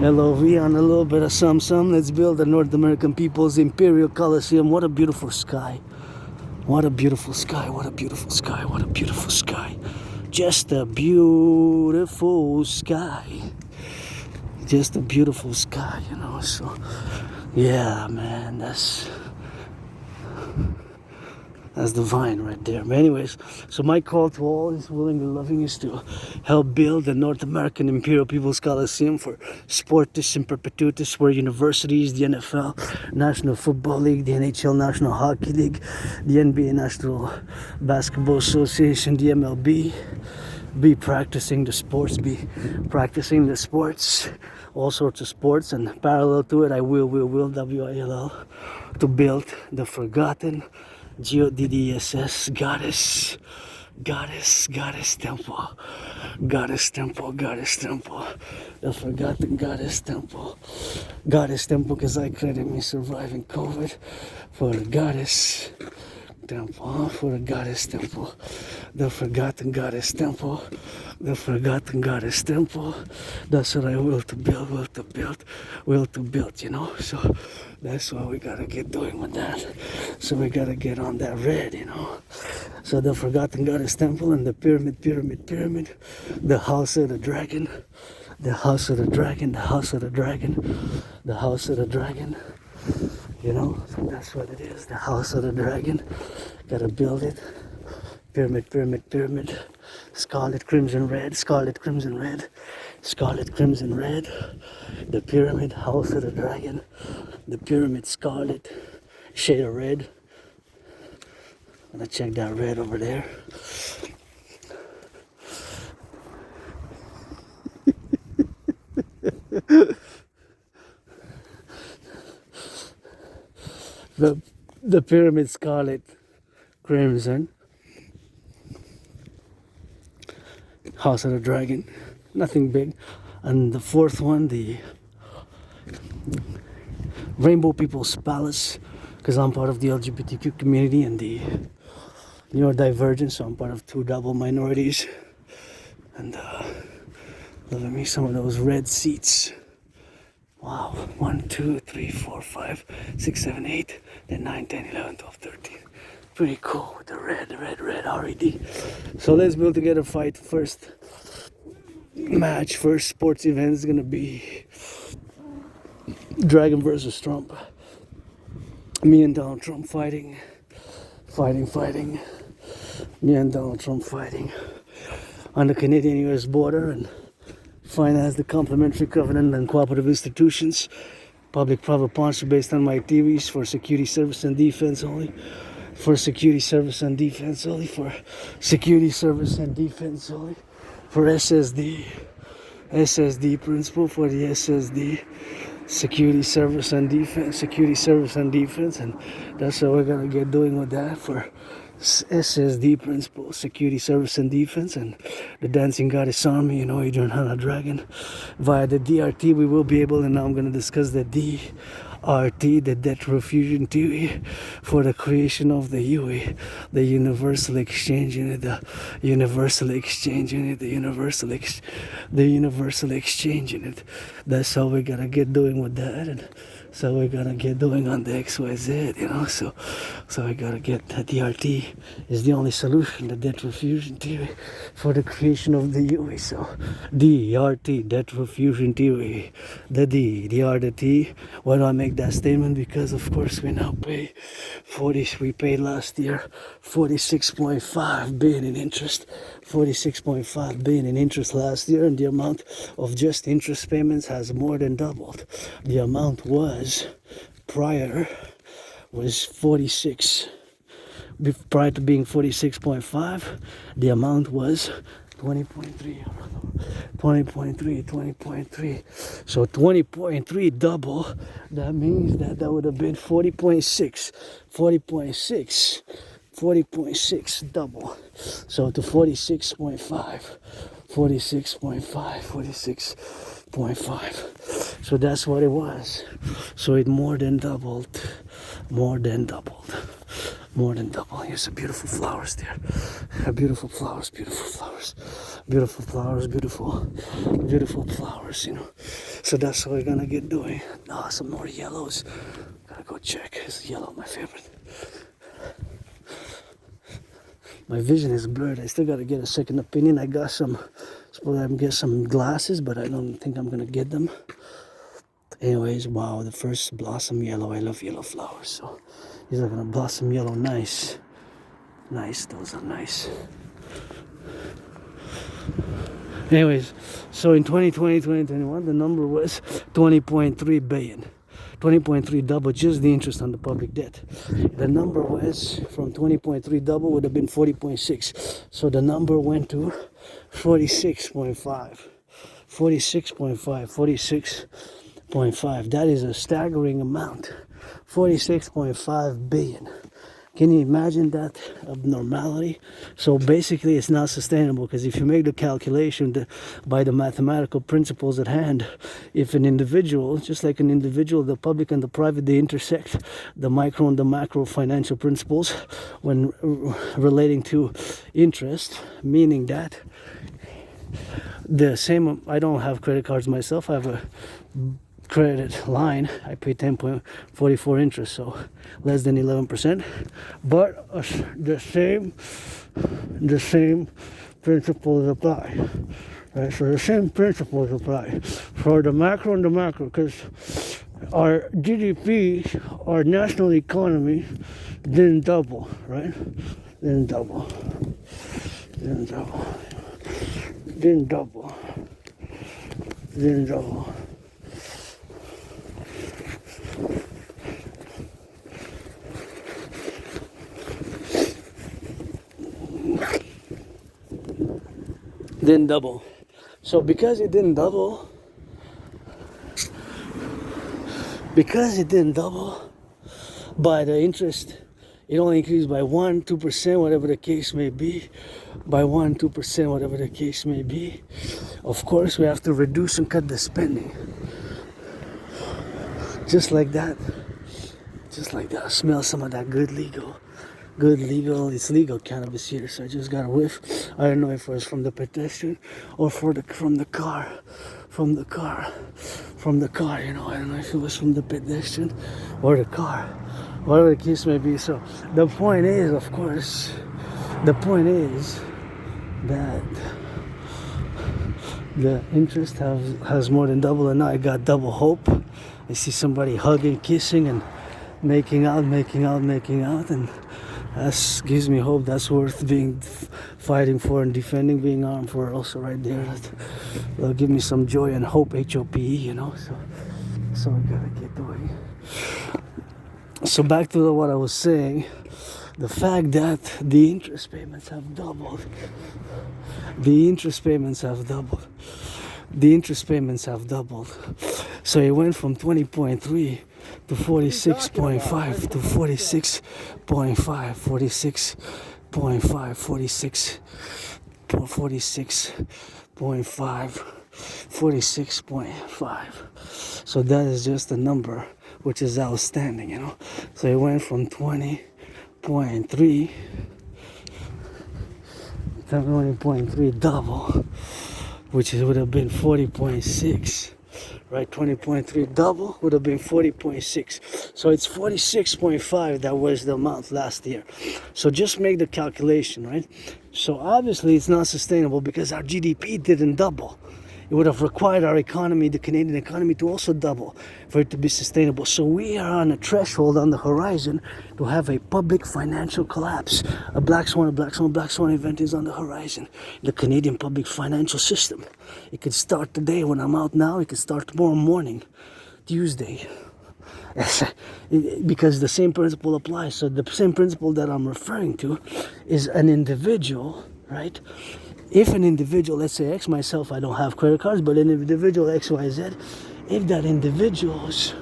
LOV on a little bit of some. Let's build the North American people's Imperial Coliseum. What a beautiful sky. What a beautiful sky. What a beautiful sky. What a beautiful sky. Just a beautiful sky. Just a beautiful sky, So, yeah, man, that's divine right there. But anyways, so my call to all is willing and loving is to help build the North American Imperial People's Coliseum for Sportus in Perpetuitus, where universities, the NFL, National Football League, the NHL National Hockey League, the NBA National Basketball Association, the MLB, be practicing the sports, all sorts of sports, and parallel to it, I will, WILL, to build the forgotten GODDSS goddess temple, the forgotten goddess temple, because I credit me surviving COVID for the goddess temple, the forgotten goddess temple, That's what I will to build, So that's what we gotta get doing with that. So we gotta get on that red, So the forgotten goddess temple and the pyramid, the house of the dragon, the house of the dragon. So that's what it is, the house of the dragon. Gotta build it. Pyramid. Scarlet, crimson, red. The pyramid, house of the dragon. The pyramid, scarlet, shade of red. I'm gonna check that red over there. The pyramid, scarlet, crimson, house of the dragon, nothing big. And the fourth one, the Rainbow People's Palace, because I'm part of the LGBTQ community and the neurodivergent, so I'm part of two double minorities. And look at me, some of those red seats. Wow, 1, 2, 3, 4, 5, 6, 7, 8, then 9, 10, 11, 12, 13. Pretty cool with the red RED. So let's build together fight. First match, first sports event is gonna be Dragon versus Trump. Me and Donald Trump fighting. Me and Donald Trump fighting on the Canadian-US border and finance the complementary covenant and cooperative institutions, public-private partnership based on my theories for security service and defense only, for security service and defense only, for SSD principle for the SSD, security service and defense, and that's how we're gonna get doing with that for SSD principle, security service and defense, and the dancing goddess army, Adrian Hannah Dragon. Via the DRT we will be able, and now I'm going to discuss the D RT, the debt refusion theory, for the creation of the UE, the universal exchange unit, the universal exchange unit, the universal exchange unit. That's how we gotta get doing with that, and so we're gonna get doing on the XYZ, you know. So we gotta get that. The RT is the only solution, the debt refusion theory, for the creation of the UE. So the RT, debt refusion theory, the D, the R, the T. Why do I make that statement? Because of course we now pay we paid last year 46.5 billion in interest, 46.5 billion in interest last year, and the amount of just interest payments has more than doubled. The amount was prior was 46. Prior to being 46.5, the amount was 20.3. So 20.3 double. That means that would have been 40.6 double. So to 46.5. So that's what it was. So it more than doubled. Here's some beautiful flowers there. Beautiful flowers, you know. So that's what we're gonna get doing. Oh, some more yellows. Gotta go check. Is yellow my favorite? My vision is blurred. I still gotta get a second opinion. I got some, suppose I can get some glasses, but I don't think I'm gonna get them. Anyways, wow, the first blossom yellow. I love yellow flowers, so these are gonna blossom yellow. Nice, those are nice. Anyways, so in 2020, 2021, the number was 20.3 billion. 20.3 double, just the interest on the public debt. The number was from 20.3 double would have been 40.6. So the number went to 46.5. 46.5. That is a staggering amount. 46.5 billion. Can you imagine that abnormality? So basically it's not sustainable, because if you make the calculation by the mathematical principles at hand, if an individual, just like an individual, the public and the private, they intersect the micro and the macro financial principles when relating to interest, meaning that the same, I don't have credit cards myself, I have a credit line, I pay 10.44 interest, so less than 11%, but the same principles apply, right? So the same principles apply for the macro and the macro, because our GDP, our national economy didn't double, right? Didn't double. Didn't double. So because it didn't double, by the interest, it only increased by 1-2%, whatever the case may be. Of course, we have to reduce and cut the spending. Just like that. I smell some of that good legal. It's legal cannabis here, so I just got a whiff. I don't know if it was from the pedestrian or from the car. You know, I don't know if it was from the pedestrian or the car, whatever the case may be. So the point is, of course, that the interest has more than double, and now I got double hope. I see somebody hugging, kissing, and making out, and that gives me hope. That's worth fighting for and defending, being armed for, also right there. That'll give me some joy and hope, HOPE, you know. So we gotta get doing. So back to what I was saying, the fact that the interest payments have doubled. So it went from 20.3 to 46.5 to 46.5, 46.5. 46.5. So that is just a number which is outstanding, you know. So it went from 20.3 double, which would have been 40.6, right? 20.3 double would have been 40.6. So it's 46.5 that was the amount last year. So just make the calculation, right? So obviously it's not sustainable because our GDP didn't double. It would have required our economy, the Canadian economy, to also double for it to be sustainable. So we are on a threshold on the horizon to have a public financial collapse. A black swan event is on the horizon. The Canadian public financial system. It could start today when I'm out now. It could start tomorrow morning, Tuesday. Because the same principle applies. So the same principle that I'm referring to is an individual, right? If an individual, let's say X, myself, I don't have credit cards, but an individual X, Y, Z, if that individual's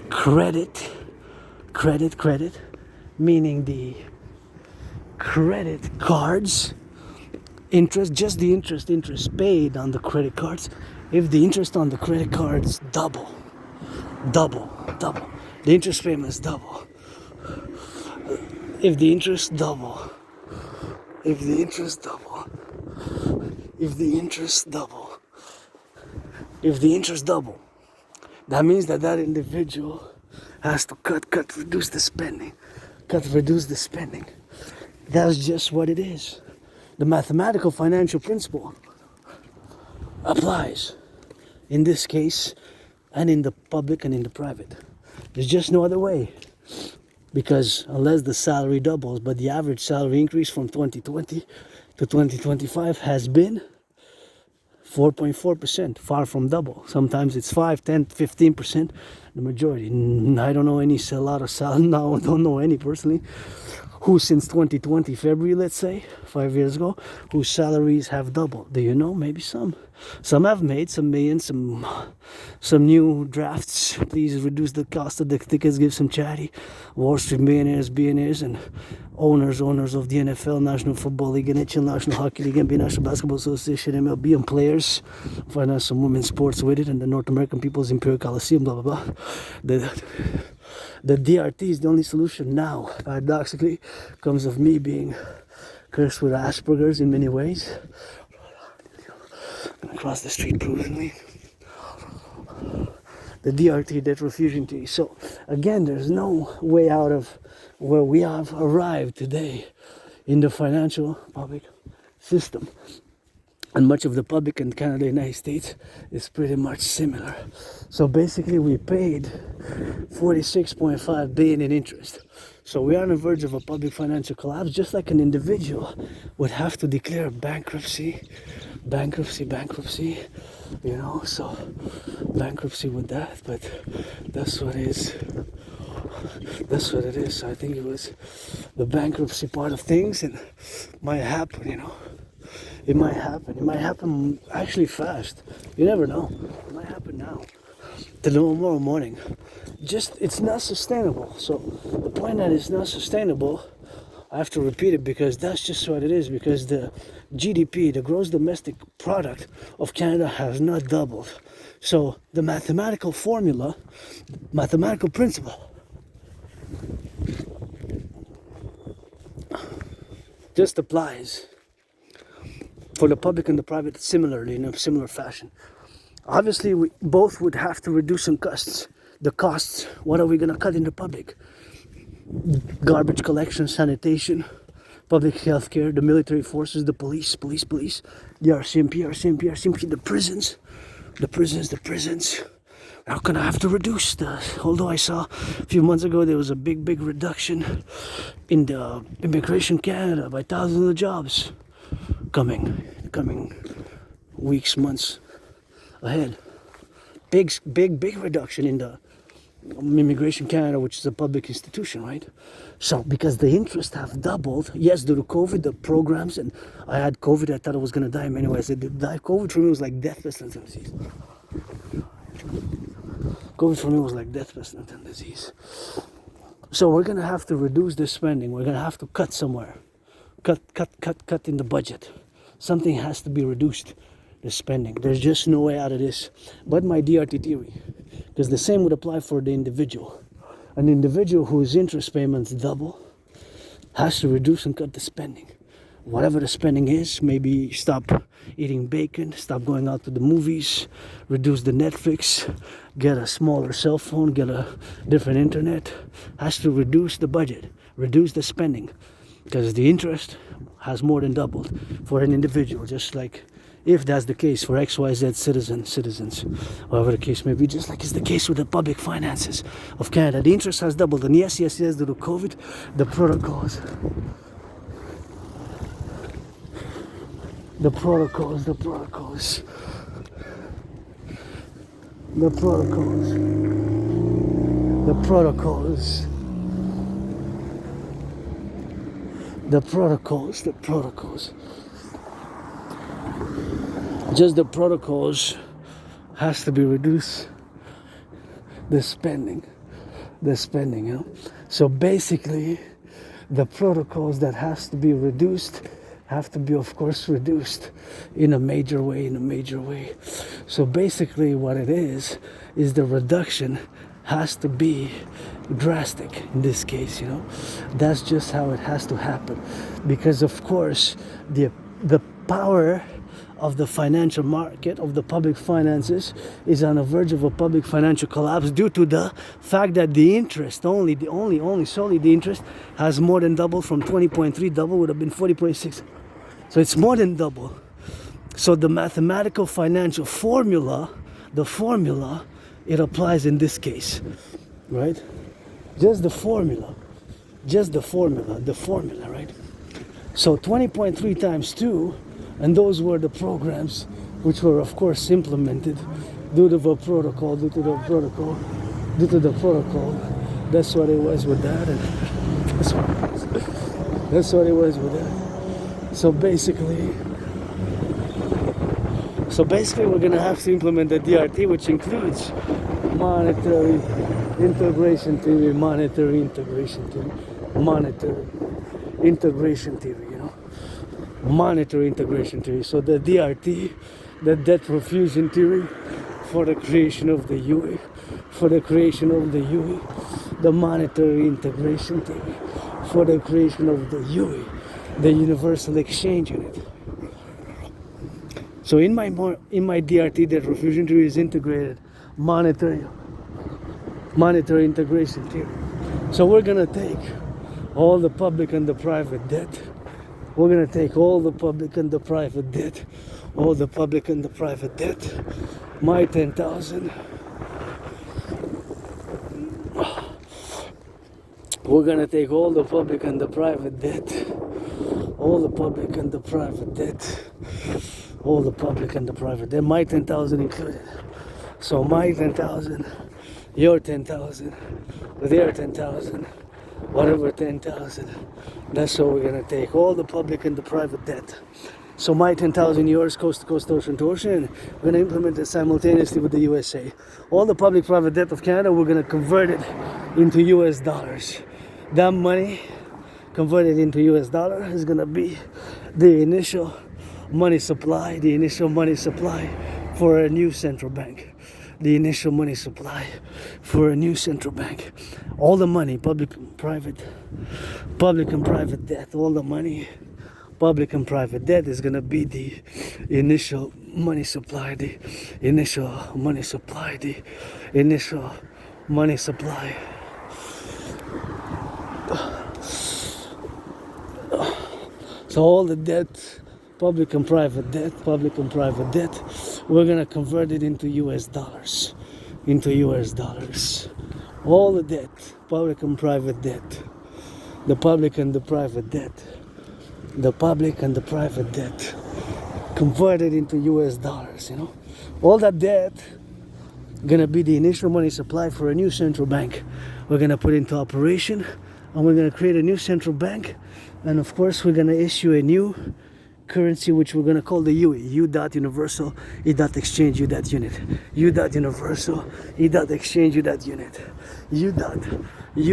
credit, meaning the credit cards, interest, just the interest paid on the credit cards, if the interest on the credit cards double, the interest payments double, if the interest double, that means that individual has to reduce the spending. That's just what it is. The mathematical financial principle applies in this case and in the public and in the private. There's just no other way. Because unless the salary doubles, but the average salary increase from 2020 to 2025 has been 4.4%, far from double. Sometimes it's 5, 10, 15%, the majority. I don't know any now I don't know any personally who since 2020 February, let's say 5 years ago, whose salaries have doubled. Do you know? Maybe some have made some millions, some new drafts. Please reduce the cost of the tickets, give some charity. Wall Street millionaires, billionaires, and owners of the NFL, National Football League, NHL, National Hockey League, NBA, National Basketball Association, MLB, and players finance some women's sports with it, and the North American People's Imperial Coliseum, blah blah blah. The DRT is the only solution now. Paradoxically, comes of me being cursed with Asperger's in many ways. I'm gonna cross the street prudently. The DRT, debt refusion T. So again, there's no way out of where we have arrived today in the financial public system. And much of the public in Canada, United States, is pretty much similar. So basically we paid 46.5 billion in interest. So we are on the verge of a public financial collapse, just like an individual would have to declare bankruptcy, you know, so bankruptcy with that, but that's what it is. So I think it was the bankruptcy part of things, and might happen, you know. It might happen actually fast. You never know. It might happen now. Tomorrow morning. It's not sustainable. So the point that it's not sustainable, I have to repeat it because that's just what it is. Because the GDP, the gross domestic product of Canada has not doubled. So the mathematical formula, mathematical principle, just applies for the public and the private similarly, in a similar fashion. Obviously, we both would have to reduce some costs. The costs, what are we going to cut in the public? Garbage collection, sanitation, public health care, the military forces, the police, the RCMP, the prisons. We're going to have to reduce although I saw a few months ago there was a big reduction in the Immigration Canada by thousands of jobs coming weeks, months ahead. Big reduction in the Immigration Canada, which is a public institution, right? So because the interests have doubled, yes, due to COVID, the programs, and I had COVID, I thought I was going to die in many ways. COVID for me was like death, pestilence, and disease. COVID for me was like death, pestilence, and disease. So we're going to have to reduce the spending. We're going to have to cut somewhere. Cut in the budget. Something has to be reduced. the spending. There's just no way out of this but my DRT theory, because the same would apply for the individual. An individual whose interest payments double has to reduce and cut the spending. Whatever the spending is, maybe stop eating bacon, stop going out to the movies, reduce the Netflix, get a smaller cell phone, get a different internet, has to reduce the budget, reduce the spending, because the interest has more than doubled for an individual, just like if that's the case for XYZ citizens, whatever the case may be, just like it's the case with the public finances of Canada. The interest has doubled, and yes, due to COVID, the protocols, just the protocols has to be reduced, the spending, you know. So basically, the protocols that has to be reduced have to be, of course, reduced in a major way. So basically what it is the reduction has to be drastic in this case, you know. That's just how it has to happen, because of course the power of the financial market, of the public finances, is on the verge of a public financial collapse due to the fact that the interest, solely the interest, has more than doubled from 20.3, double would have been 40.6. So it's more than double. So the mathematical financial formula, it applies in this case, right? Just the formula, right? So 20.3 times 2, and those were the programs which were, of course, implemented due to the protocol. That's what it was with that, and that's what it was with that. So basically, we're gonna have to implement the DRT, which includes monetary integration theory, monetary integration theory, you know, monetary integration theory. So the DRT, the debt profusion theory, for the creation of the UE, the monetary integration theory, for the creation of the UE, the universal exchange unit. So in my DRT, debt profusion theory is integrated monetary integration theory. So we're gonna take all the public and the private debt. We're gonna take all the public and the private debt, my 10,000. We're gonna take all the public and the private debt, my 10,000 included. So my 10,000, your 10,000, their 10,000, whatever 10,000. That's what we're gonna take, all the public and the private debt. So my 10,000, yours, coast to coast, ocean to ocean. We're gonna implement it simultaneously with the USA. All the public private debt of Canada, we're gonna convert it into US dollars. That money converted into US dollar is gonna be the initial money supply for a new central bank. All the money, public and private debt, all the money, public and private debt, is gonna be the initial money supply, So all the debt, public and private debt, we're gonna convert it into US dollars. All the debt, public and private debt, the public and the private debt, converted into US dollars, you know. All that debt gonna be the initial money supply for a new central bank. We're gonna put into operation, and we're gonna create a new central bank, and of course we're gonna issue a new currency, which we're going to call the UE, U dot universal, E dot exchange, U dot unit, U dot universal, E dot exchange, U dot unit, U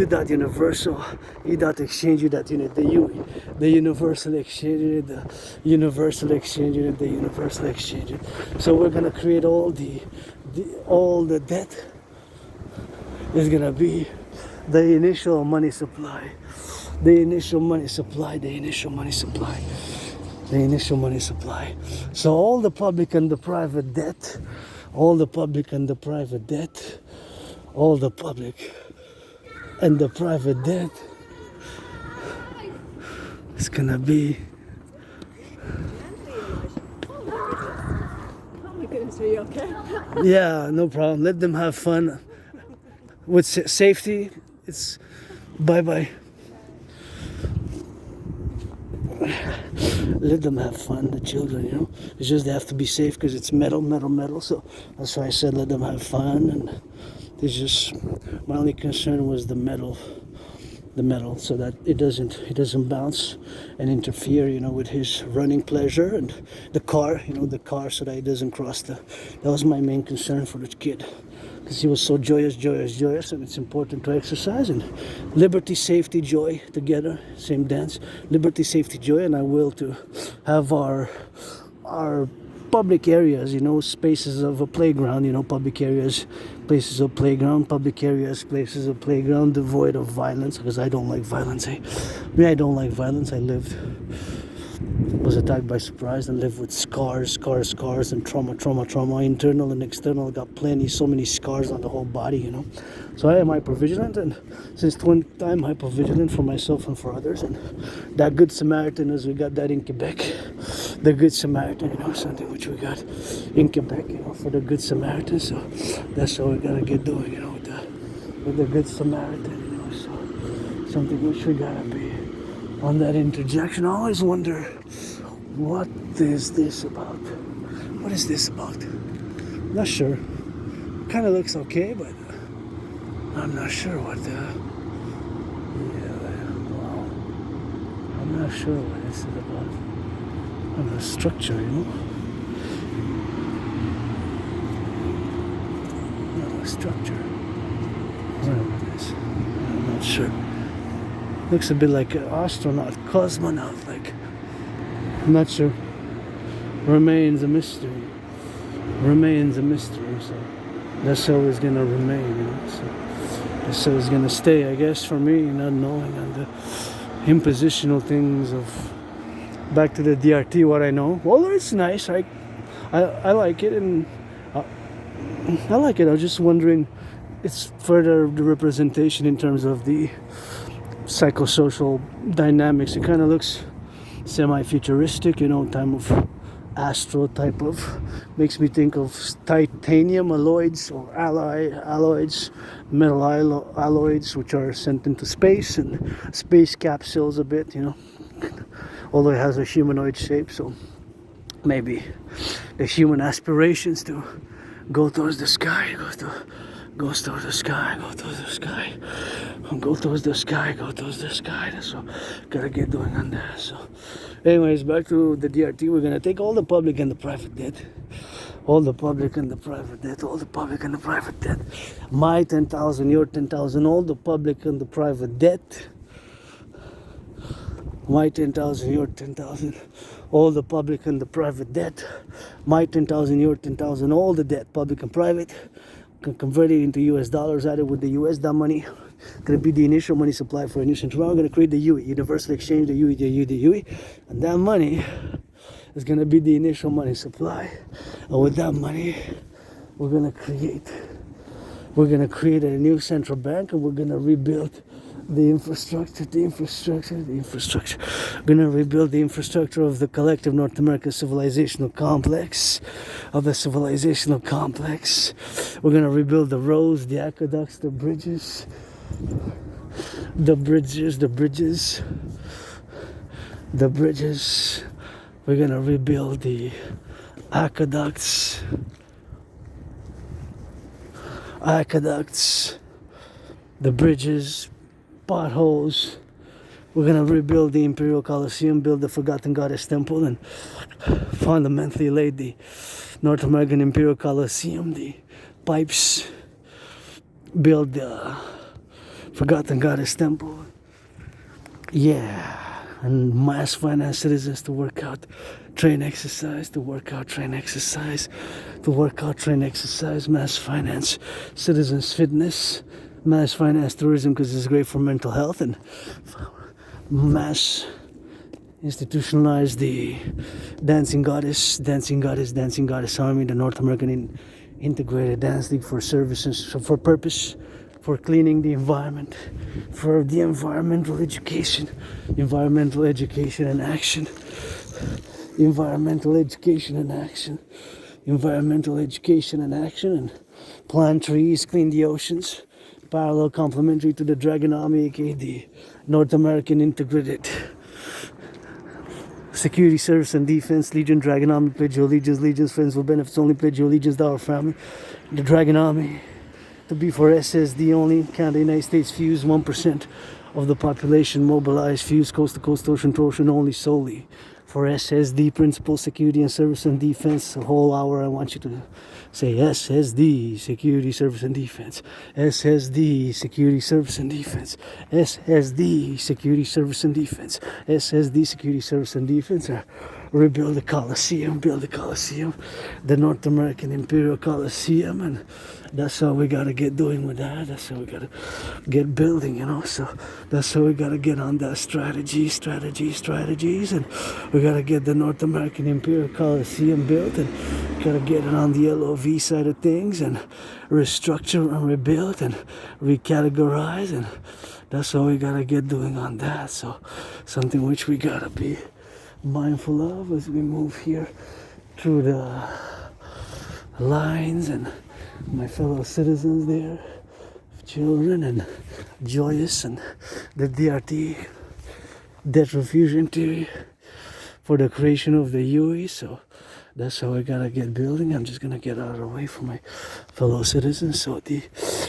dot universal, E dot exchange, U dot unit, the UE, the universal exchange unit, the universal exchange unit, the universal exchange unit. So we're going to create all the debt is going to be the initial money supply, the initial money supply, the initial money supply, the initial money supply. So all the public and the private debt, all the public and the private debt, all the public and the private debt is gonna be. Oh my goodness, are you okay? Yeah, no problem. Let them have fun with safety. It's bye. Let them have fun, the children, you know. It's just they have to be safe because it's metal. So that's why I said let them have fun. And it's just, my only concern was the metal, so that it doesn't bounce and interfere, you know, with his running pleasure, and the car, so that it doesn't cross that was my main concern for the kid. Because he was so joyous, and it's important to exercise. And liberty, safety, joy together, same dance. Liberty, safety, joy, and I will to have our public areas, you know, spaces of a playground, you know, public areas, places of playground, public areas, places of playground, devoid of violence, because I don't like violence. I don't like violence. Was attacked by surprise and lived with scars and trauma, internal and external. Got so many scars on the whole body, you know. So I am hypervigilant, and since 20 I'm hypervigilant for myself and for others. And that Good Samaritan, as we got that in Quebec, the Good Samaritan, you know, something which we got in Quebec, you know, for the Good Samaritan. So that's what we gotta get doing, you know, with the Good Samaritan, you know. So something which we gotta be on that interjection. I always wonder, what is this about? What is this about? I'm not sure. Kind of looks okay, but I'm not sure what wow. I'm not sure what this is about. I don't know, structure, you know? No, structure. Whatever it is. I'm not sure. Looks a bit like an astronaut, cosmonaut, like. I'm not sure. Remains a mystery. So that's how it's gonna remain, you know. So that's how it's gonna stay, I guess, for me, not knowing, and the impositional things of back to the DRT, what I know. Well, it's nice. I like it, and I like it. I was just wondering, it's further the representation in terms of the psychosocial dynamics. It kind of looks semi-futuristic, you know, time of astro type of, makes me think of titanium alloys or alloys, metal alloys, which are sent into space, and space capsules a bit, you know, although it has a humanoid shape. So maybe the human aspirations to go towards the sky, go towards the sky. That's what gotta get doing on that. So anyways, back to the DRT. We're gonna take all the public and the private debt. My 10,000, your 10,000, all the public and the private debt. My 10,000, your 10,000, all the public and the private debt. My 10,000, your 10,000, all the debt, public and private. Convert it into US dollars, added with the US dollar money. Gonna be the initial money supply for a new central bank. We're gonna create the UE, universal exchange, the UE, and that money is gonna be the initial money supply. And with that money, we're gonna create a new central bank, and we're gonna rebuild the infrastructure. Gonna rebuild the infrastructure of the collective North American civilizational complex. We're gonna rebuild the roads, the aqueducts, the bridges. We're gonna rebuild the aqueducts, the bridges, potholes, We're gonna rebuild the Imperial Coliseum, build the Forgotten Goddess Temple, and fundamentally lay the North American Imperial Coliseum, the pipes, build the Forgotten Goddess Temple. Yeah, and mass finance citizens to work out, train, exercise, to work out, train, exercise, to work out, train, exercise, mass finance citizens fitness, mass finance tourism because it's great for mental health, and mass institutionalize the dancing goddess army, the North American integrated dance league for services, so for purpose, for cleaning the environment, for the environmental education and action, environmental education and action, and plant trees, clean the oceans, parallel complementary to the Dragon Army, aka the North American integrated security, service, and defense. Legion, Dragon Army, pledge your allegiance. Legion's friends will benefits only. Pledge your allegiance to our family. The Dragon Army to be for SSD only. Canada, United States, fuse 1% of the population mobilized. Fuse coast to coast, ocean to ocean only, solely for SSD principal, security and service and defense. A whole hour I want you to say SSD, security, service and defense. SSD, security, service and defense. SSD, security, service and defense. SSD, security, service and defense. Rebuild the Coliseum, build the Coliseum, the North American Imperial Coliseum, and that's how we gotta get doing with that. That's how we gotta get building, you know. So that's how we gotta get on that strategies, and we gotta get the North American Imperial Coliseum built, and gotta get it on the LOV side of things, and restructure and rebuild and recategorize, and that's how we gotta get doing on that. So something which we gotta be mindful of as we move here through the lines, and my fellow citizens there, children and joyous, and the DRT, debt refusion theory for the creation of the UE. So that's how I gotta get building. I'm just gonna get out of the way for my fellow citizens. So the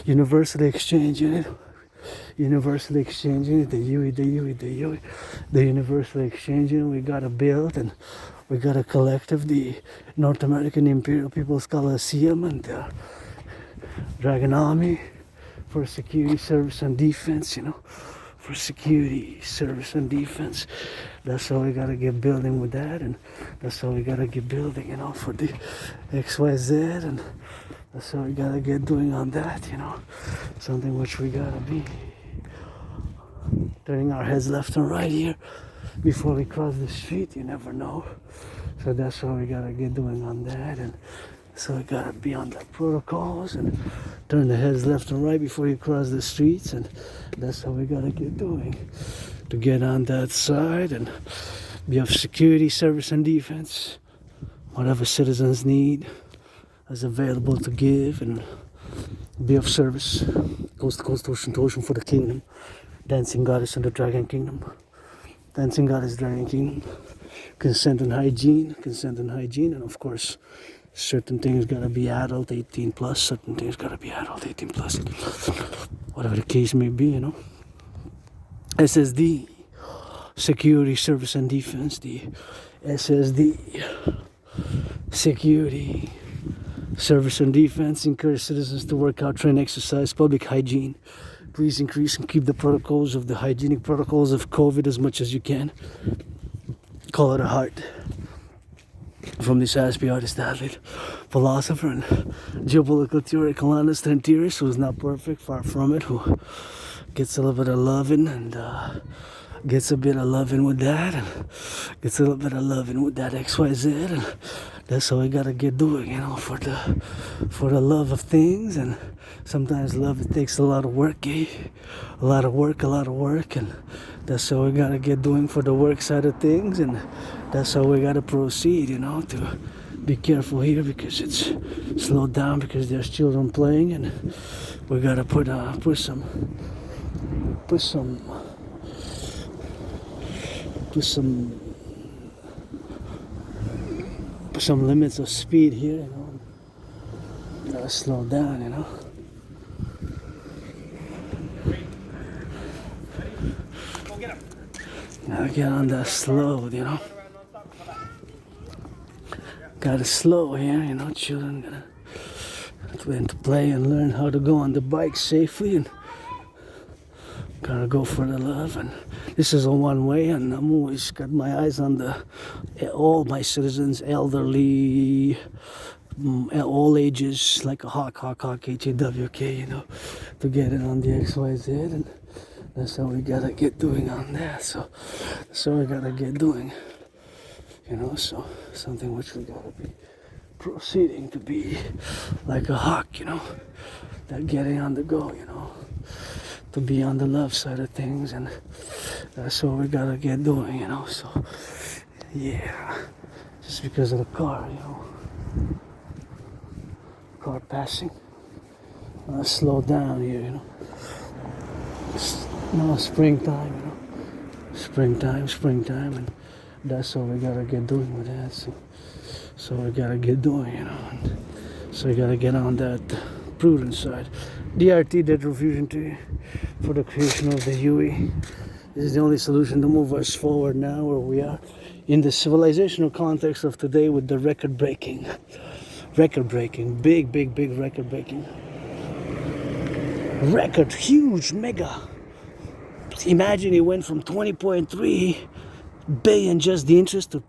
Universal Exchange Unit, the Universal Exchange Unit, the Universal Exchange Unit, we gotta build, and we got a collective, the North American Imperial People's Coliseum, and the Dragon Army for security, service, and defense, you know, for security, service, and defense. That's how we gotta get building with that, and that's how we gotta get building, you know, for the XYZ, and that's how we gotta get doing on that, you know, something which we gotta be turning our heads left and right here before we cross the street. You never know. So that's how we gotta get doing on that, and so we gotta be on the protocols and turn the heads left and right before you cross the streets, and that's how we gotta get doing to get on that side and be of security, service, and defense. Whatever citizens need is available to give, and be of service, coast to coast, ocean to ocean for the kingdom. Dancing goddess and the dragon kingdom. Dancing goddess, dragon kingdom. Consent and hygiene, and of course, certain things gotta be adult 18 plus, certain things gotta be adult 18 plus. Whatever the case may be, you know. SSD, security, service, and defense. The SSD, security, service, and defense. Encourage citizens to work out, train, exercise, public hygiene. Please increase and keep the protocols of the hygienic protocols of COVID as much as you can. Call it a heart. From this Aspie artist, athlete, philosopher, and geopolitical theoretical analyst and theorist who is not perfect, far from it, who gets a little bit of loving, and gets a bit of loving with that, and gets a little bit of loving with that XYZ, and that's how we gotta get doing, you know, for the love of things. And sometimes love, it takes a lot of work, eh? A lot of work, and that's how we gotta get doing for the work side of things, and that's how we gotta proceed, you know, to be careful here because it's slowed down because there's children playing, and we gotta put some limits of speed here, you know. Gotta slow down, you know. Gotta get on that slow, you know. Gotta slow here, you know. Children gotta learn to play and learn how to go on the bike safely, and gotta go for the love. And this is a one way, and I'm always got my eyes on all my citizens, elderly, all ages, like a hawk, H-A-W-K, you know, to get it on the XYZ, and that's how we gotta get doing on that. So that's how we gotta get doing, you know. So something which we gotta be proceeding to be like a hawk, you know, that getting on the go, you know, to be on the love side of things, and that's what we gotta get doing, you know. So yeah, just because of the car, you know, car passing, let's slow down here, you know. No, springtime, you know, springtime, and that's what we gotta get doing with that. So we gotta get doing, you know, and so we gotta get on that prudent side. DRT, debt refusion tree, for the creation of the UE. This is the only solution to move us forward now where we are in the civilizational context of today, with the record breaking, big record breaking, huge, mega. Imagine it went from 20.3 billion just the interest to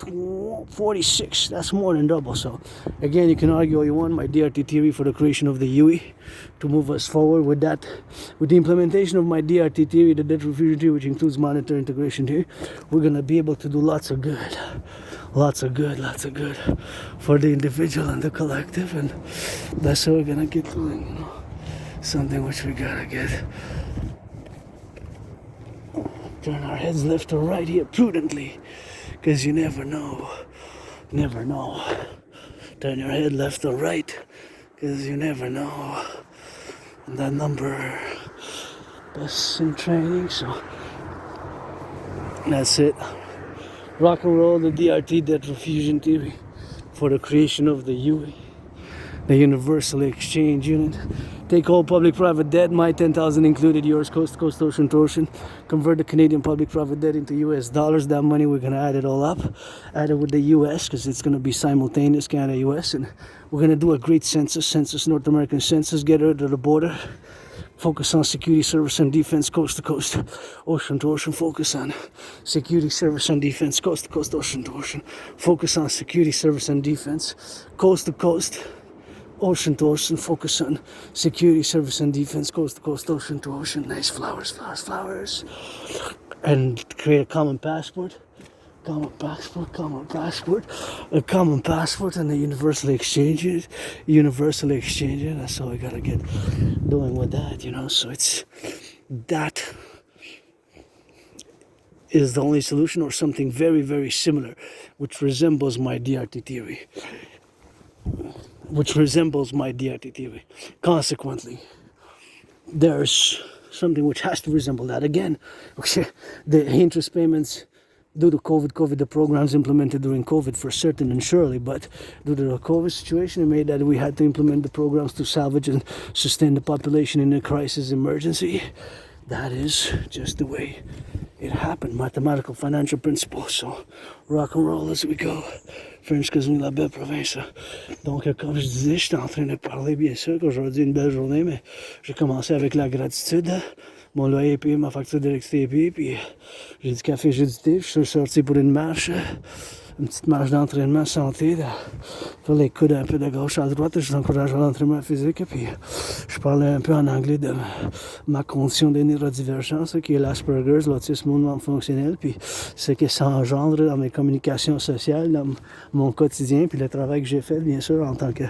46. That's more than double. So again, you can argue all you want, my DRT theory for the creation of the UE to move us forward with that, with the implementation of my DRT theory, the debt refusion theory, which includes monetary integration theory, we're going to be able to do lots of good for the individual and the collective, and that's how we're going to get doing, you know, something which we got to get. Turn our heads left or right here prudently, because you never know. Turn your head left or right, because you never know. And that number, best in training, so that's it. Rock and roll the DRT, debt refusion theory, for the creation of the UE, the universal exchange unit. Take all public-private debt, my 10,000 included, yours coast to coast, ocean to ocean. Convert the Canadian public-private debt into US dollars. That money, we're going to add it all up. Add it with the US, because it's going to be simultaneous, Canada-US. And we're going to do a great census, North American census, get rid of the border. Focus on security, service, and defense, coast to coast, ocean to ocean. Focus on security, service, and defense, coast to coast, ocean to ocean. Focus on security, service, and defense, coast to coast, ocean to ocean. Focus on security, service, and defense, coast to coast, ocean to ocean. Nice flowers. And create a common passport, a common passport, and the universal exchange it. That's all we gotta get doing with that, you know. So it's that is the only solution, or something very similar, which resembles my DRT theory. Consequently, there's something which has to resemble that. Again, okay, the interest payments due to COVID, the programs implemented during COVID for certain and surely, but due to the COVID situation, it made that we had to implement the programs to salvage and sustain the population in a crisis emergency. That is just the way it happened. Mathematical financial principles. So rock and roll as we go. French cuisine, la belle province. Donc, comme je disais, j'étais en train de parler, bien sûr, qu'aujourd'hui une belle journée, mais j'ai commencé avec la gratitude. Mon loyer est payé, ma facture d'électricité est payée, puis j'ai du café, j'ai du thé, je suis sorti pour une marche. Une petite marche d'entraînement santé, faire les coudes un peu de gauche à droite. Je vous encourage à l'entraînement physique. Puis je parlais un peu en anglais de ma condition de neurodivergence, qui est l'Asperger's, l'autisme mouvement fonctionnel. Puis ce que ça engendre dans mes communications sociales, dans mon quotidien, puis le travail que j'ai fait, bien sûr, en tant que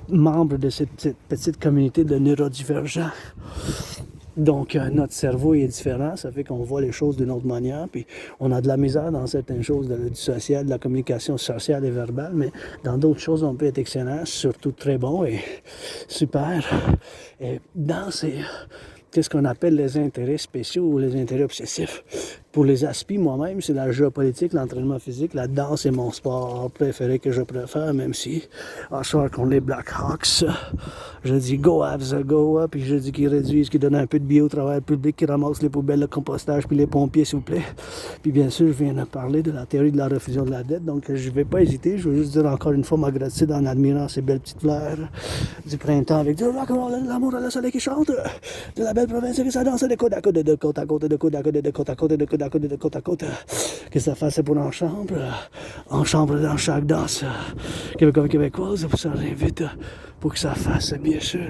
membre de cette petite communauté de neurodivergents. Donc, notre cerveau est différent, ça fait qu'on voit les choses d'une autre manière, puis on a de la misère dans certaines choses du social, de la communication sociale et verbale, mais dans d'autres choses, on peut être excellent, surtout très bon et super. Et dans qu'est-ce qu'on appelle les intérêts spéciaux ou les intérêts obsessifs, Pour les aspis, moi-même, c'est la géopolitique, l'entraînement physique. La danse est mon sport préféré que je préfère, même si, à soir contre les Blackhawks, je dis go Avs, go up, puis je dis qu'ils réduisent, qu'ils donnent un peu de bio au travail public, qu'ils ramassent les poubelles, le compostage, puis les pompiers, s'il vous plaît. Puis bien sûr, je viens de parler de la théorie de la refusion de la dette, donc je ne vais pas hésiter. Je veux juste dire encore une fois ma gratitude en admirant ces belles petites fleurs du printemps avec du rock'n'roll, l'amour à la soleil qui chante, de la belle province qui ça danse de côte à côte, de côte à côte, de côte à côte, de côte à côte, de côte de côte à côte, que ça fasse pour en chambre dans chaque danse québécoise, pour ça j'invite pour que ça fasse, bien sûr,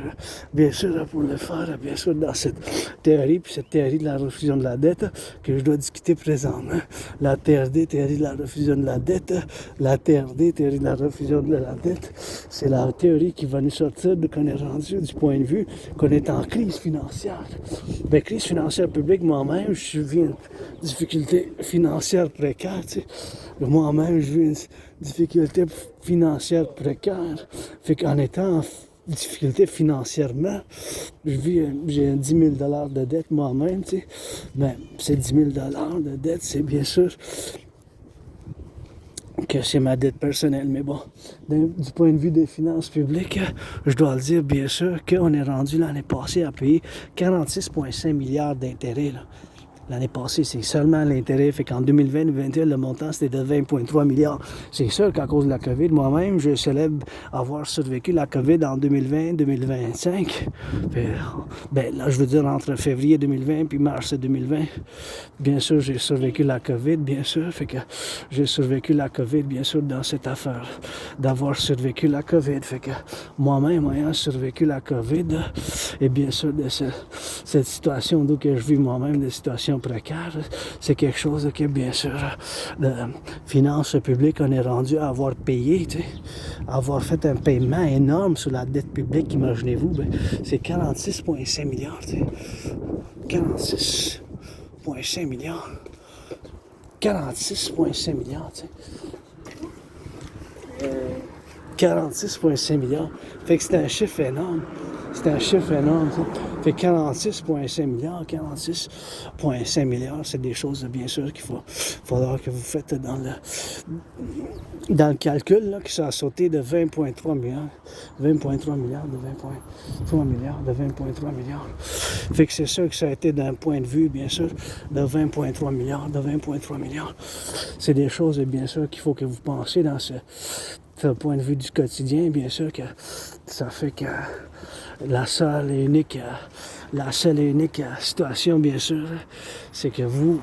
pour le faire, bien sûr, dans cette théorie, puis cette théorie de la refusion de la dette que je dois discuter présentement. La TRD, théorie de la refusion de la dette, la TRD, théorie de la refusion de la dette, c'est la théorie qui va nous sortir de qu'on est rendu du point de vue qu'on est en crise financière. Ben, crise financière publique, moi-même, je vis une difficulté financière précaire, tu sais. Moi-même, je vis une difficulté financière précaire. Fait qu'en étant en difficulté financièrement, j'ai 10 000 $ de dette moi-même, tu sais. Ben, ces 10 000 $ de dette, c'est bien sûr que c'est ma dette personnelle, mais bon, du point de vue des finances publiques, je dois le dire, bien sûr, qu'on est rendu l'année passée à payer 46,5 milliards d'intérêts, là. L'année passée, c'est seulement l'intérêt. Fait qu'en 2020-2021, le montant, c'était de 20,3 milliards. C'est sûr qu'à cause de la COVID, moi-même, je célèbre avoir survécu la COVID en 2020-2025. Ben, là, je veux dire, entre février 2020 puis mars 2020. Bien sûr, j'ai survécu la COVID, bien sûr. Fait que j'ai survécu la COVID, bien sûr, dans cette affaire d'avoir survécu la COVID. Fait que moi-même, ayant survécu la COVID, et bien sûr, de cette situation d'où que je vis moi-même, des situations précaire, c'est quelque chose que, bien sûr, de finances publiques, on est rendu à avoir payé, tu sais, à avoir fait un paiement énorme sur la dette publique, imaginez-vous, ben, c'est 46,5 milliards, tu sais, 46,5 milliards, 46,5 milliards, tu sais, 46,5 milliards, fait que c'est un chiffre énorme. C'est un chiffre énorme, ça. Fait 46,5 milliards, 46,5 milliards, c'est des choses, bien sûr, qu'il falloir que vous faites dans le calcul, là, que ça a sauté de 20,3 milliards, 20,3 milliards, de 20,3 milliards, de 20,3 milliards. Fait que c'est sûr que ça a été d'un point de vue, bien sûr, de 20,3 milliards, de 20,3 milliards. C'est des choses, bien sûr, qu'il faut que vous pensiez dans ce point de vue du quotidien, bien sûr, que ça fait que la seule et unique situation, bien sûr, c'est que vous...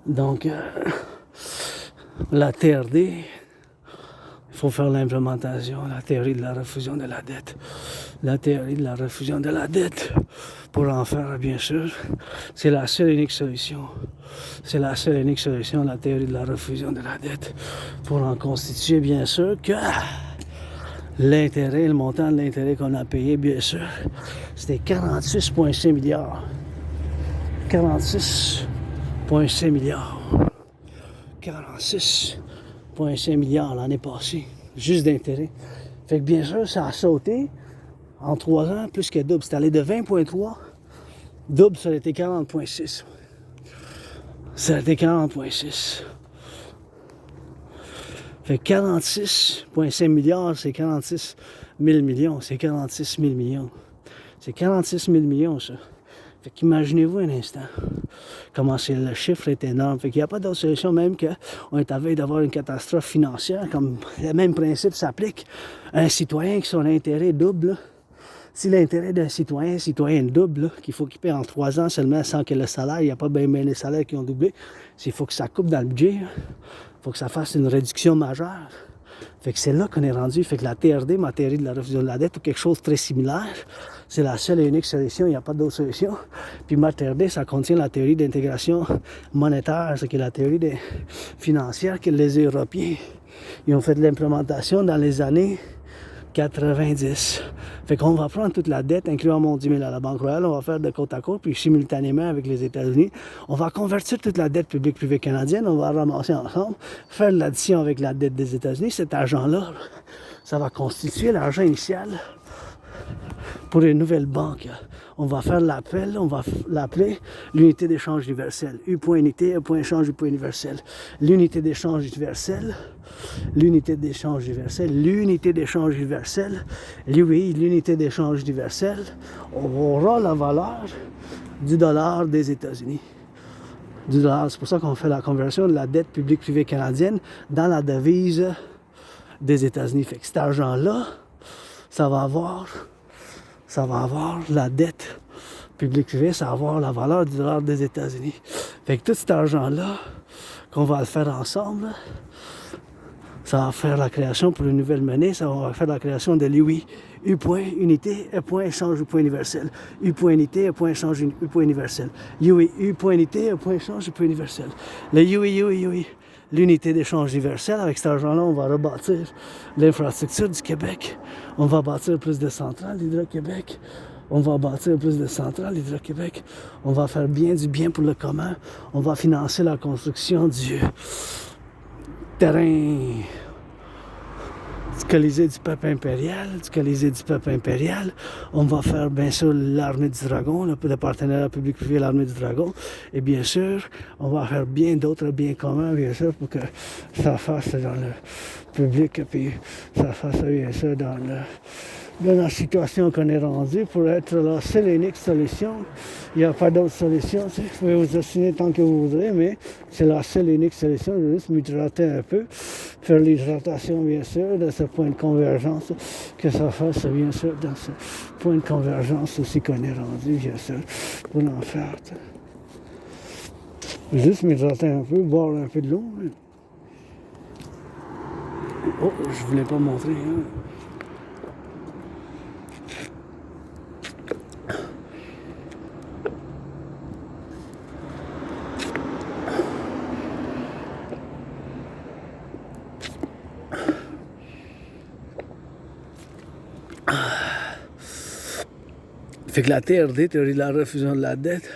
Donc, la TRD, il faut faire l'implémentation, la théorie de la refusion de la dette. La théorie de la refusion de la dette, pour en faire, bien sûr, c'est la seule et unique solution. C'est la seule et unique solution, la théorie de la refusion de la dette, pour en constituer, bien sûr, que l'intérêt, le montant de l'intérêt qu'on a payé, bien sûr, c'était 46,5 milliards. 46,5 milliards. 46,5 milliards l'année passée, juste d'intérêt. Fait que bien sûr, ça a sauté en 3 ans, plus que double. C'est allé de 20,3, double, ça a été 40,6. Ça a été 40,6. Fait que 46,5 milliards, c'est 46 000 millions. C'est 46 000 millions. C'est 46 000 millions, ça. Fait qu'imaginez-vous un instant comment le chiffre est énorme. Fait qu'il n'y a pas d'autre solution, même qu'on est à veille d'avoir une catastrophe financière, comme le même principe s'applique à un citoyen qui son intérêt double. Là. Si l'intérêt d'un citoyen double, là, qu'il faut qu'il paie en 3 ans seulement sans que le salaire, il n'y a pas bien les salaires qui ont doublé, il faut que ça coupe dans le budget. Il faut que ça fasse une réduction majeure. Fait que c'est là qu'on est rendu. Fait que la TRD, ma théorie de la refusion de la dette, ou quelque chose de très similaire, c'est la seule et unique solution, il n'y a pas d'autre solution. Puis ma TRD, ça contient la théorie d'intégration monétaire, ce qui est la théorie financière que les Européens ils ont fait de l'implémentation dans les années 90. Fait qu'on va prendre toute la dette, incluant mon 10 000 à la Banque Royale, on va faire de côte à côte, puis simultanément avec les États-Unis, on va convertir toute la dette publique privée canadienne, on va ramasser ensemble, faire l'addition avec la dette des États-Unis. Cet argent-là, ça va constituer l'argent initial pour une nouvelle banque. On va faire l'appel, on va l'appeler l'unité d'échange universelle. U.unité, U.échange, U.universel. L'unité d'échange universelle, l'unité d'échange universelle, l'unité d'échange universelle, l'UI, l'unité d'échange universelle, aura la valeur du dollar des États-Unis. Du dollar. C'est pour ça qu'on fait la conversion de la dette publique privée canadienne dans la devise des États-Unis. Fait que cet argent-là, ça va avoir la dette publique-privée, ça va avoir la valeur du dollar des États-Unis. Fait que tout cet argent-là, qu'on va le faire ensemble, ça va faire la création pour une nouvelle monnaie, ça va faire la création de l'UI, U.unité, U.échange, U.universel. U.unité, U.échange, U.universel. UI, U.unité, U.échange, U.universel. Le UI. L'unité d'échange universelle, avec cet argent-là, on va rebâtir l'infrastructure du Québec. On va bâtir plus de centrales d'Hydro-Québec. On va bâtir plus de centrales d'Hydro-Québec. On va faire du bien pour le commun. On va financer la construction du terrain du Colisée du peuple impérial, On va faire bien sûr l'armée du dragon, le partenariat public-privé, l'armée du dragon. Et bien sûr, on va faire bien d'autres biens communs, bien sûr, pour que ça fasse dans le public, puis ça fasse bien sûr dans la situation qu'on est rendu pour être la seule et unique solution. Il n'y a pas d'autre solution. Vous pouvez vous assigner tant que vous voudrez, mais c'est la seule et unique solution. Je vais juste m'hydrater un peu, faire l'hydratation, bien sûr, de ce point de convergence, que ça fasse, bien sûr, dans ce point de convergence aussi qu'on est rendu, bien sûr, pour en faire. Juste m'hydrater un peu, boire un peu de l'eau. Oh, je voulais pas montrer, hein. Fait que la TRD, théorie de la refusion de la dette,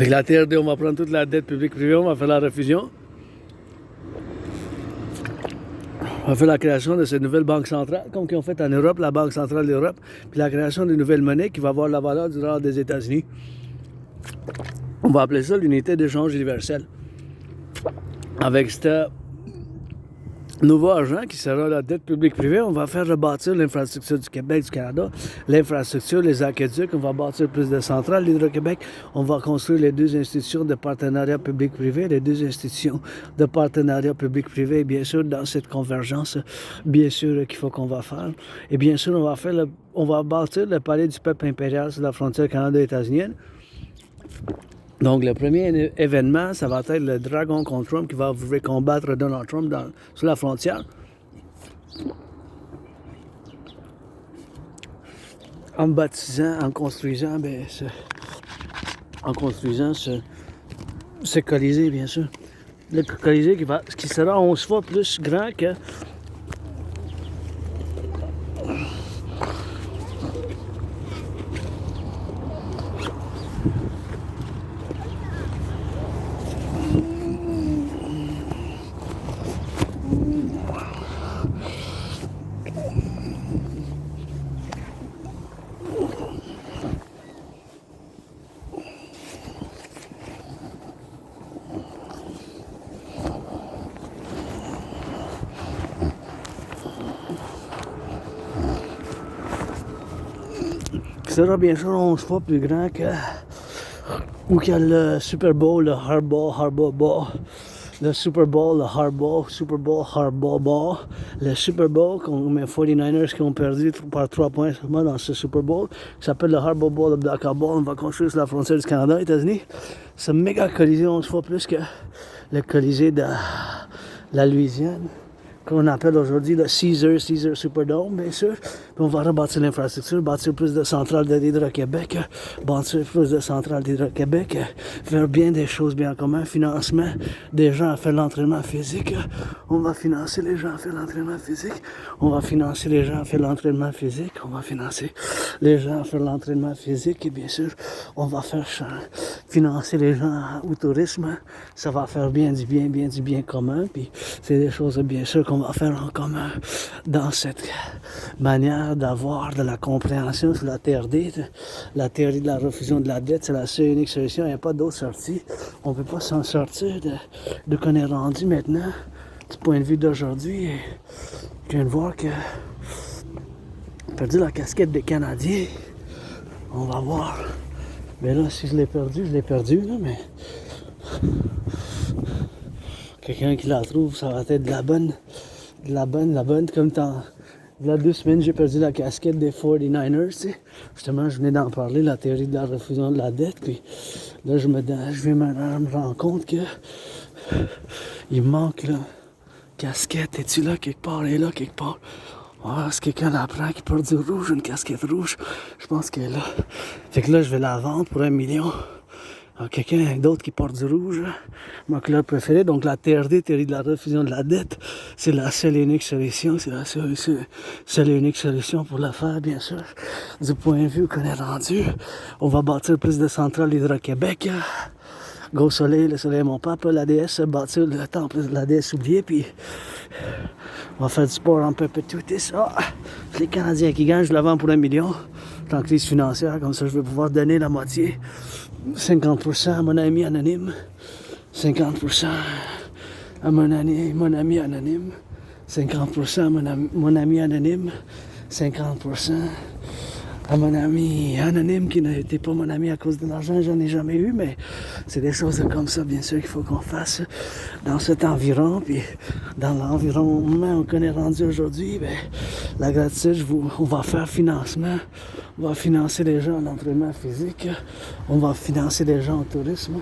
Fait que la TRD, on va prendre toute la dette publique privée, on va faire la refusion. On va faire la création de cette nouvelle banque centrale, comme qu'ils ont fait en Europe, la Banque centrale d'Europe, puis la création d'une nouvelle monnaie qui va avoir la valeur du dollar des États-Unis. On va appeler ça l'unité d'échange universelle. Avec ce nouveau argent qui sera la dette publique privée, on va faire rebâtir l'infrastructure du Québec, du Canada, l'infrastructure, les aqueducs, on va bâtir plus de centrales d'Hydro-Québec, on va construire les 2 institutions de partenariat public-privé, les 2 institutions de partenariat public-privé, bien sûr, dans cette convergence, bien sûr, qu'il faut qu'on va faire. Et bien sûr, on va bâtir le palais du peuple impérial sur la frontière canado-états-unienne. Donc, le premier événement, ça va être le Dragon contre Trump qui va combattre Donald Trump sur la frontière. En construisant ce Colisée, bien sûr. Le Colisée qui sera 11 fois plus grand que qui sera bien sûr 11 fois plus grand que où qu'il y a le Super Bowl, le Hardball Ball, le Super Bowl, le Super Bowl, Hardball Ball, le Super Bowl, comme les 49ers qui ont perdu par 3 points seulement dans ce Super Bowl, qui s'appelle le Hardball Ball, le Blackout Ball. On va construire sur la frontière du Canada et des États-Unis. C'est une méga colisée 11 fois plus que le colisée de la Louisiane, qu'on appelle aujourd'hui le Caesar Superdome, bien sûr. Puis on va rebâtir l'infrastructure, bâtir plus de centrales d'Hydro-Québec, bâtir plus de centrales d'Hydro-Québec, faire bien des choses bien en commun, financement des gens à faire l'entraînement physique. On va financer les gens à faire l'entraînement physique. On va financer les gens à faire l'entraînement physique. On va financer les gens à faire l'entraînement physique. Et bien sûr, on va faire financer les gens au tourisme. Ça va faire bien du bien commun. Puis c'est des choses bien sûr qu'on va faire en commun dans cette manière d'avoir de la compréhension sur la TRD, la théorie de la refusion de la dette. C'est la seule unique solution. Il n'y a pas d'autre sortie. On ne peut pas s'en sortir de qu'on est rendu maintenant du point de vue d'aujourd'hui. Je viens de voir que j'ai perdu la casquette des Canadiens. On va voir. Mais là, si je l'ai perdu, là, mais quelqu'un qui la trouve, ça va être de la bonne, comme tant. Il y a 2 semaines, j'ai perdu la casquette des 49ers, tu sais. Justement, je venais d'en parler, la théorie de la refusion de la dette, puis là, je viens me rendre compte que il manque, là, casquette, es-tu là quelque part, elle est là quelque part. Ah, est-ce que quelqu'un la prend qui porte du rouge, une casquette rouge? Je pense qu'elle est là. Fait que là, je vais la vendre pour 1 million. Alors, quelqu'un d'autre qui porte du rouge, ma couleur préférée. Donc la TRD, théorie de la refusion de la dette, c'est la seule et unique solution. C'est la seule et unique solution pour la faire, bien sûr. Du point de vue qu'on est rendu, on va bâtir plus de centrales Hydro-Québec. Go soleil, le soleil mon papa, la déesse, bâtir le temple de la déesse oubliée, puis on va faire du sport en perpétuité. Ça, les Canadiens qui gagnent, je la vends pour 1 million. En crise financière, comme ça je vais pouvoir donner la moitié. 50% à mon ami anonyme, 50% à mon ami anonyme, 50% à mon ami anonyme, 50% à mon ami anonyme qui n'était pas mon ami à cause de l'argent, j'en ai jamais eu, mais c'est des choses comme ça, bien sûr, qu'il faut qu'on fasse dans cet environ, puis dans l'environnement où on est rendu aujourd'hui, ben, la gratitude, on va faire financement, on va financer les gens en entraînement physique, on va financer les gens en tourisme,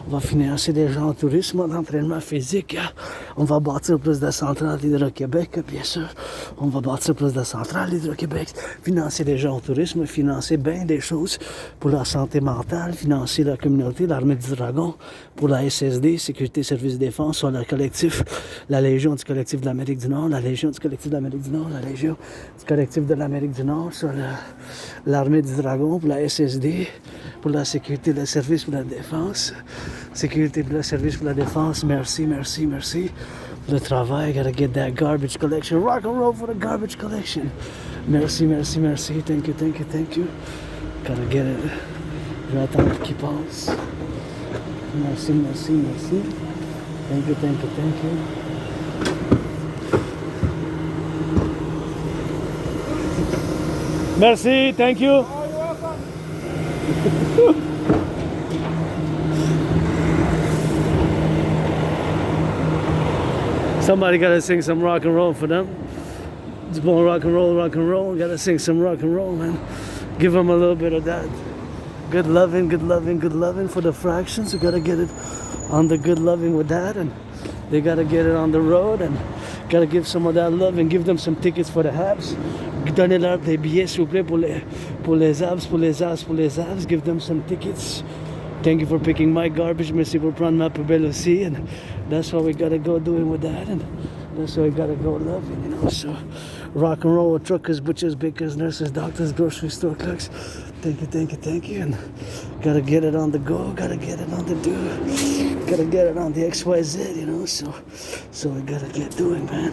on va financer les gens en tourisme, en entraînement physique, on va bâtir plus de centrales d'Hydro-Québec, bien sûr, on va bâtir plus de centrales d'Hydro-Québec, financer les gens en tourisme, financer bien des choses pour la santé mentale, financer la communauté, l'armée du dragon, pour la SSD, sécurité, service, défense, sur le collectif, la Légion du collectif de l'Amérique du Nord, la Légion du collectif de l'Amérique du Nord, la Légion du collectif de l'Amérique du Nord, sur l'armée du dragon, pour la SSD, pour la sécurité, le service, pour la défense, sécurité, pour le service, pour la défense, merci. Le travail, gotta get that garbage collection, rock and roll for the garbage collection. Merci, thank you. Gotta get it. Je vais attendre qu'il passe. Merci. Thank you. Merci, thank you. Somebody gotta sing some rock and roll for them. Du bon rock and roll. Gotta sing some rock and roll, man. Give them a little bit of that. Good loving for the fractions. We gotta get it on the good loving with that, and they gotta get it on the road, and gotta give some of that love and give them some tickets for the Habs. Donnez-leur des billets, s'il vous plaît, pour les Habs. Give them some tickets. Thank you for picking my garbage. Merci pour prendre ma poubelle aussi, and that's what we gotta go doing with that, and that's what we gotta go loving, you know. So rock and roll with truckers, butchers, bakers, nurses, doctors, grocery store clerks. Thank you, and gotta get it on the go, gotta get it on the do, gotta get it on the XYZ, you know. So we gotta get doing, man.